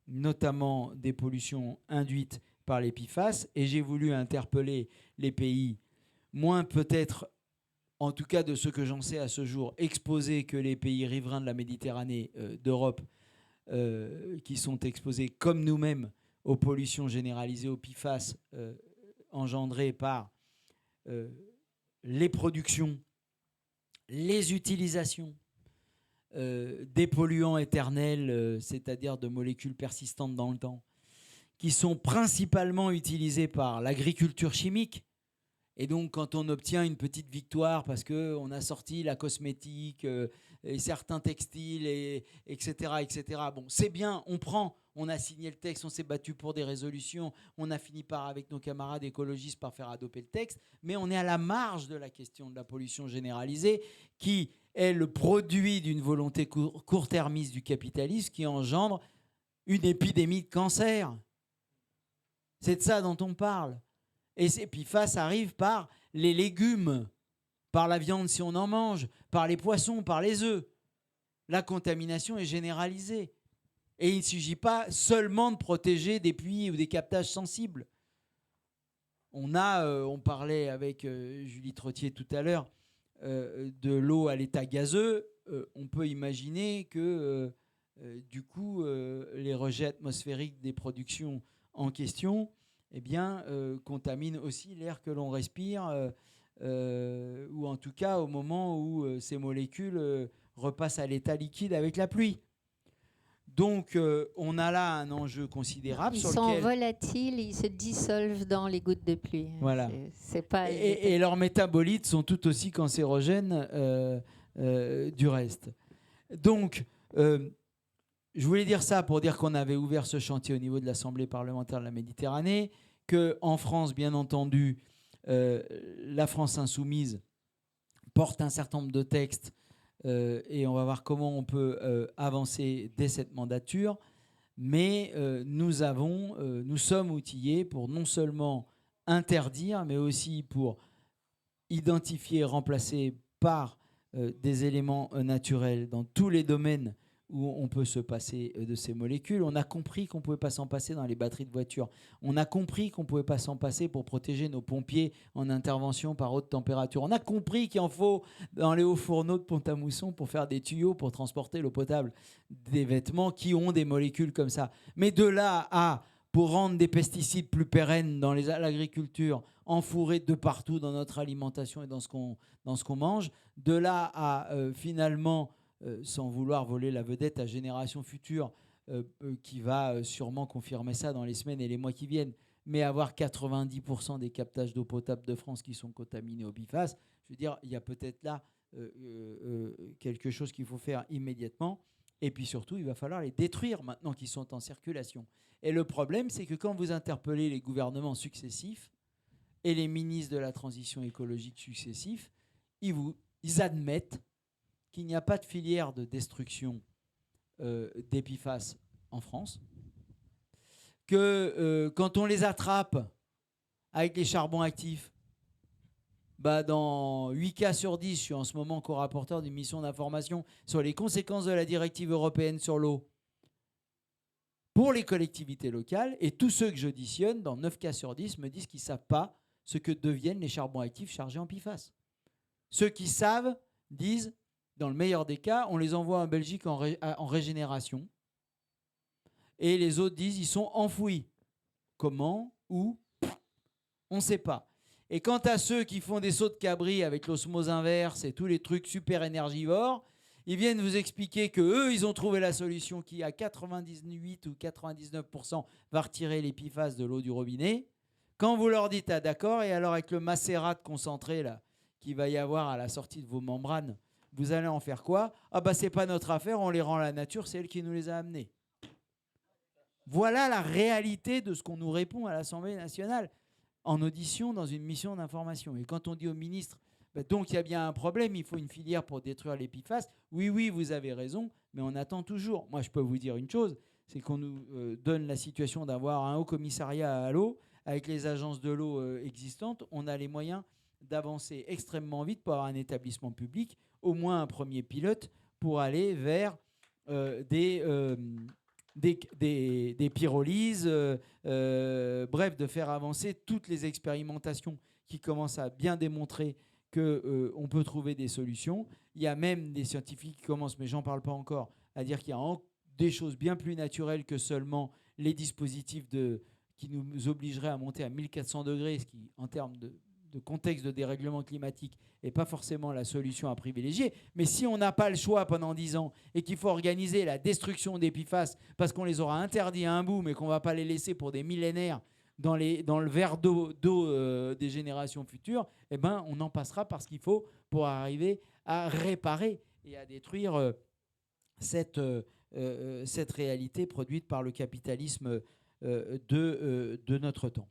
notamment des pollutions induites par les PFAS. Et j'ai voulu interpeller les pays, moins peut-être, en tout cas de ce que j'en sais à ce jour, exposés que les pays riverains de la Méditerranée, d'Europe, qui sont exposés comme nous-mêmes aux pollutions généralisées, aux PFAS engendrées par les productions, les utilisations des polluants éternels, c'est-à-dire de molécules persistantes dans le temps, qui sont principalement utilisées par l'agriculture chimique. Et donc, quand on obtient une petite victoire parce qu'on a sorti la cosmétique et certains textiles, etc., etc., bon, c'est bien, on prend, on a signé le texte, on s'est battu pour des résolutions, on a fini par, avec nos camarades écologistes, par faire adopter le texte, mais on est à la marge de la question de la pollution généralisée, qui est le produit d'une volonté court-termiste du capitalisme qui engendre une épidémie de cancer. C'est de ça dont on parle. Et ces PFAS arrivent par les légumes, par la viande si on en mange, par les poissons, par les œufs. La contamination est généralisée. Et il ne s'agit pas seulement de protéger des puits ou des captages sensibles. On parlait avec Julie Trottier tout à l'heure de l'eau à l'état gazeux. On peut imaginer que du coup, les rejets atmosphériques des productions en question contaminent aussi l'air que l'on respire, ou en tout cas au moment où ces molécules repassent à l'état liquide avec la pluie. Donc, on a là un enjeu considérable. Ils sont volatiles, ils se dissolvent dans les gouttes de pluie. Voilà. C'est pas et leurs métabolites sont tout aussi cancérogènes du reste. Donc, je voulais dire ça pour dire qu'on avait ouvert ce chantier au niveau de l'Assemblée parlementaire de la Méditerranée, qu'en France, bien entendu, la France insoumise porte un certain nombre de textes et on va voir comment on peut avancer dès cette mandature. Mais nous sommes outillés pour non seulement interdire, mais aussi pour identifier et remplacer par des éléments naturels dans tous les domaines où on peut se passer de ces molécules. On a compris qu'on ne pouvait pas s'en passer dans les batteries de voitures. On a compris qu'on ne pouvait pas s'en passer pour protéger nos pompiers en intervention par haute température. On a compris qu'il en faut dans les hauts fourneaux de Pont-à-Mousson pour faire des tuyaux pour transporter l'eau potable des vêtements qui ont des molécules comme ça. Mais de là à pour rendre des pesticides plus pérennes dans l'agriculture, enfourrés de partout dans notre alimentation et dans ce qu'on mange. De là à finalement, sans vouloir voler la vedette à Génération Future, qui va sûrement confirmer ça dans les semaines et les mois qui viennent, mais avoir 90% des captages d'eau potable de France qui sont contaminés au PFAS, je veux dire, il y a peut-être là quelque chose qu'il faut faire immédiatement. Et puis surtout, il va falloir les détruire maintenant qu'ils sont en circulation. Et le problème, c'est que quand vous interpellez les gouvernements successifs et les ministres de la transition écologique successifs, ils admettent qu'il n'y a pas de filière de destruction des PFAS en France, que quand on les attrape avec les charbons actifs, dans 8 cas sur 10, je suis en ce moment co-rapporteur d'une mission d'information sur les conséquences de la directive européenne sur l'eau pour les collectivités locales. Et tous ceux que j'auditionne, dans 9 cas sur 10, me disent qu'ils ne savent pas ce que deviennent les charbons actifs chargés en PFAS. Ceux qui savent disent, dans le meilleur des cas, on les envoie en Belgique en régénération. Et les autres disent, ils sont enfouis. Comment? Où? On ne sait pas. Et quant à ceux qui font des sauts de cabri avec l'osmose inverse et tous les trucs super énergivores, ils viennent vous expliquer qu'eux, ils ont trouvé la solution qui, à 98 ou 99%, va retirer les PFAS de l'eau du robinet. Quand vous leur dites « Ah d'accord », et alors avec le macérat concentré là, qu'il va y avoir à la sortie de vos membranes, vous allez en faire quoi? Ah bah c'est pas notre affaire, on les rend à la nature, c'est elle qui nous les a amenés. Voilà la réalité de ce qu'on nous répond à l'Assemblée nationale en audition dans une mission d'information. Et quand on dit au ministre, donc il y a bien un problème, il faut une filière pour détruire les PFAS, oui, vous avez raison, mais on attend toujours. Moi, je peux vous dire une chose, c'est qu'on nous donne la situation d'avoir un haut commissariat à l'eau, avec les agences de l'eau existantes, on a les moyens d'avancer extrêmement vite pour avoir un établissement public, au moins un premier pilote, pour aller vers des pyrolyses, bref, de faire avancer toutes les expérimentations qui commencent à bien démontrer qu'on peut trouver des solutions. Il y a même des scientifiques qui commencent, mais j'en parle pas encore, à dire qu'il y a des choses bien plus naturelles que seulement les dispositifs qui nous obligeraient à monter à 1400 degrés, ce qui, en termes de contexte de dérèglement climatique, n'est pas forcément la solution à privilégier. Mais si on n'a pas le choix pendant 10 ans et qu'il faut organiser la destruction des PFAS parce qu'on les aura interdits à un bout, mais qu'on ne va pas les laisser pour des millénaires dans le verre d'eau des générations futures, eh ben, on en passera par ce qu'il faut pour arriver à réparer et à détruire cette réalité produite par le capitalisme de notre temps.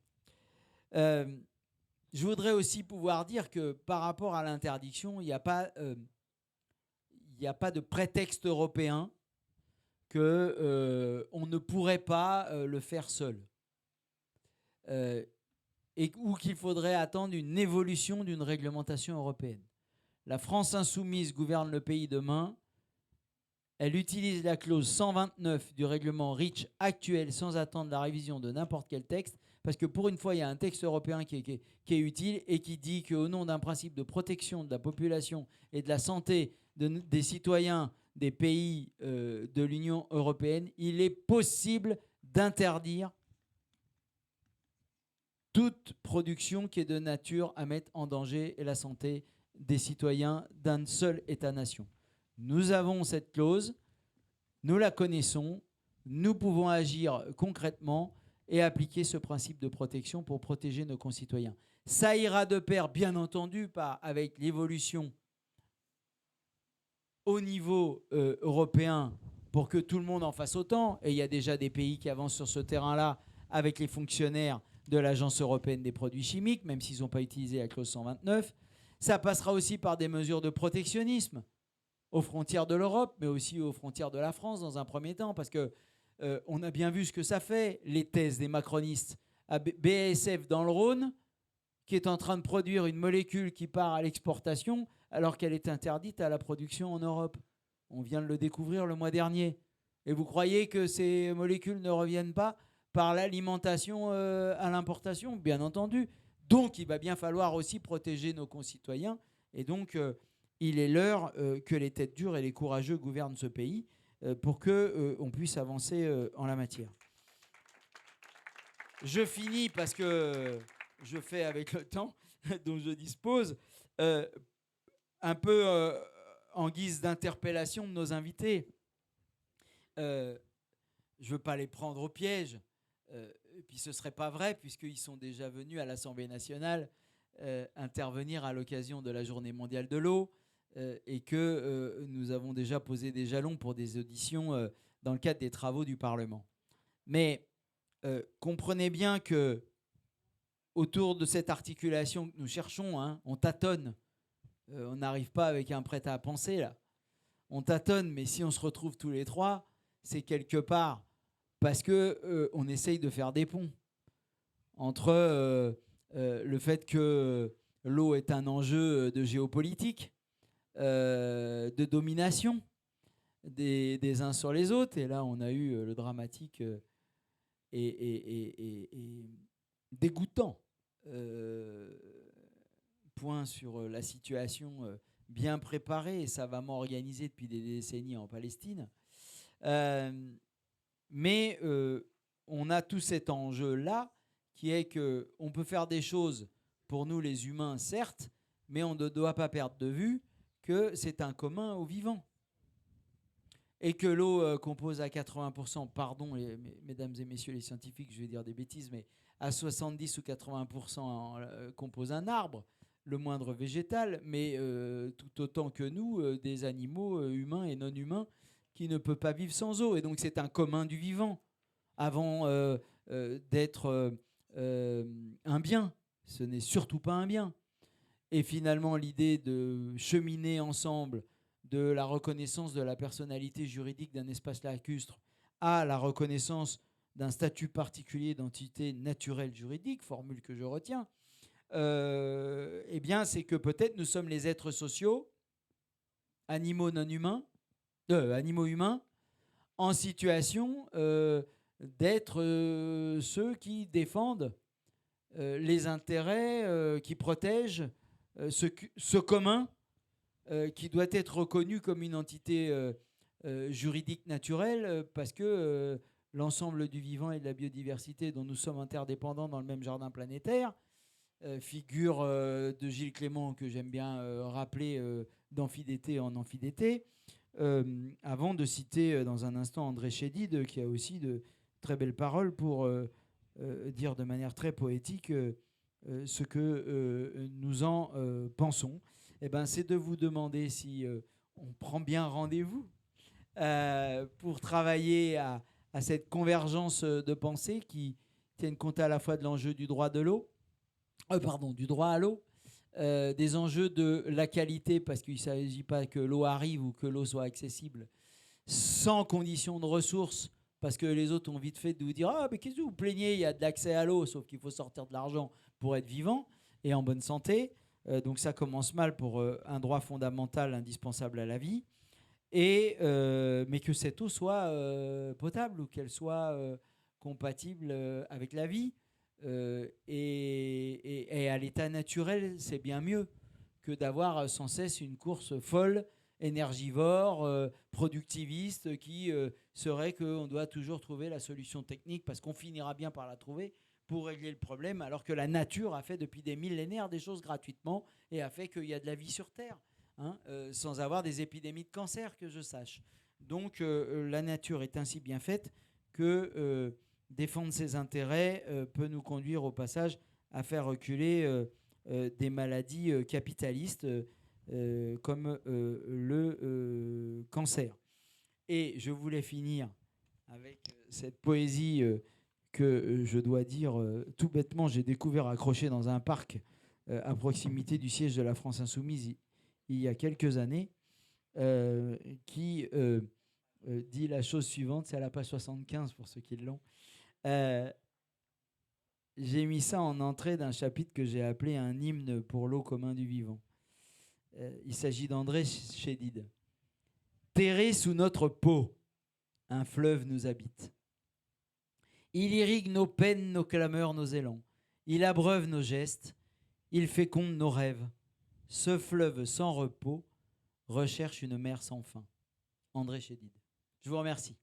Je voudrais aussi pouvoir dire que par rapport à l'interdiction, il n'y a pas de prétexte européen qu'on ne pourrait pas le faire seul. Ou qu'il faudrait attendre une évolution d'une réglementation européenne. La France insoumise gouverne le pays demain. Elle utilise la clause 129 du règlement REACH actuel sans attendre la révision de n'importe quel texte. Parce que pour une fois, il y a un texte européen qui est utile et qui dit qu'au nom d'un principe de protection de la population et de la santé des citoyens des pays de l'Union européenne, il est possible d'interdire toute production qui est de nature à mettre en danger la santé des citoyens d'un seul État-nation. Nous avons cette clause, nous la connaissons, nous pouvons agir concrètement et appliquer ce principe de protection pour protéger nos concitoyens. Ça ira de pair, bien entendu, avec l'évolution au niveau européen pour que tout le monde en fasse autant. Et il y a déjà des pays qui avancent sur ce terrain-là avec les fonctionnaires de l'Agence européenne des produits chimiques, même s'ils n'ont pas utilisé la clause 129. Ça passera aussi par des mesures de protectionnisme aux frontières de l'Europe, mais aussi aux frontières de la France dans un premier temps, parce que on a bien vu ce que ça fait, les thèses des macronistes. À BASF dans le Rhône, qui est en train de produire une molécule qui part à l'exportation alors qu'elle est interdite à la production en Europe. On vient de le découvrir le mois dernier. Et vous croyez que ces molécules ne reviennent pas par l'alimentation à l'importation? Bien entendu. Donc, il va bien falloir aussi protéger nos concitoyens. Et donc, il est l'heure que les têtes dures et les courageux gouvernent ce pays pour qu'on puisse avancer en la matière. je finis parce que je fais avec le temps dont je dispose, un peu en guise d'interpellation de nos invités. Je ne veux pas les prendre au piège, et puis ce ne serait pas vrai, puisqu'ils sont déjà venus à l'Assemblée nationale intervenir à l'occasion de la Journée mondiale de l'eau, et que nous avons déjà posé des jalons pour des auditions dans le cadre des travaux du Parlement. Mais comprenez bien que autour de cette articulation que nous cherchons, hein, on tâtonne. On n'arrive pas avec un prêt à penser, là. On tâtonne, mais si on se retrouve tous les trois, c'est quelque part parce qu'on essaye de faire des ponts entre le fait que l'eau est un enjeu de géopolitique, de domination des uns sur les autres. Et là, on a eu le dramatique et dégoûtant point sur la situation bien préparée et savamment organisée depuis des décennies en Palestine. Mais on a tout cet enjeu-là qui est qu'on peut faire des choses pour nous les humains, certes, mais on ne doit pas perdre de vue que c'est un commun aux vivants. Et que l'eau compose à 80%, pardon mesdames et messieurs les scientifiques, je vais dire des bêtises, mais à 70 ou 80% compose un arbre, le moindre végétal, mais tout autant que nous, des animaux humains et non humains qui ne peuvent pas vivre sans eau. Et donc c'est un commun du vivant, avant d'être un bien. Ce n'est surtout pas un bien. Et finalement, l'idée de cheminer ensemble de la reconnaissance de la personnalité juridique d'un espace lacustre à la reconnaissance d'un statut particulier d'entité naturelle juridique, formule que je retiens, eh bien, c'est que peut-être nous sommes les êtres sociaux, animaux non humains, animaux humains, en situation d'être ceux qui défendent les intérêts, qui protègent ce commun qui doit être reconnu comme une entité juridique naturelle parce que l'ensemble du vivant et de la biodiversité dont nous sommes interdépendants dans le même jardin planétaire, figure de Gilles Clément que j'aime bien rappeler d'Amphidété en Amphidété, avant de citer dans un instant André Chédid qui a aussi de très belles paroles pour dire de manière très poétique ce que nous en pensons. Eh ben, c'est de vous demander si on prend bien rendez-vous pour travailler à cette convergence de pensée qui tienne compte à la fois de l'enjeu du droit de l'eau, du droit à l'eau, des enjeux de la qualité, parce qu'il ne s'agit pas que l'eau arrive ou que l'eau soit accessible sans condition de ressources, parce que les autres ont vite fait de vous dire « Ah, mais qu'est-ce que vous plaignez, il y a de l'accès à l'eau, sauf qu'il faut sortir de l'argent pour être vivant et en bonne santé. » Donc ça commence mal pour un droit fondamental indispensable à la vie, mais que cette eau soit potable ou qu'elle soit compatible avec la vie. Et à l'état naturel, c'est bien mieux que d'avoir sans cesse une course folle, énergivore, productiviste, qui serait qu'on doit toujours trouver la solution technique parce qu'on finira bien par la trouver pour régler le problème, alors que la nature a fait depuis des millénaires des choses gratuitement et a fait qu'il y a de la vie sur Terre, hein, sans avoir des épidémies de cancer, que je sache. Donc la nature est ainsi bien faite que défendre ses intérêts peut nous conduire au passage à faire reculer des maladies capitalistes comme le cancer. Et je voulais finir avec cette poésie que je dois dire tout bêtement, j'ai découvert accroché dans un parc à proximité du siège de la France Insoumise il y a quelques années, qui dit la chose suivante, c'est à la page 75 pour ceux qui l'ont. J'ai mis ça en entrée d'un chapitre que j'ai appelé un hymne pour l'eau commun du vivant. Il s'agit d'André Chédid. Terré sous notre peau, un fleuve nous habite. Il irrigue nos peines, nos clameurs, nos élans. Il abreuve nos gestes, il féconde nos rêves. Ce fleuve sans repos recherche une mer sans fin. André Chédid. Je vous remercie.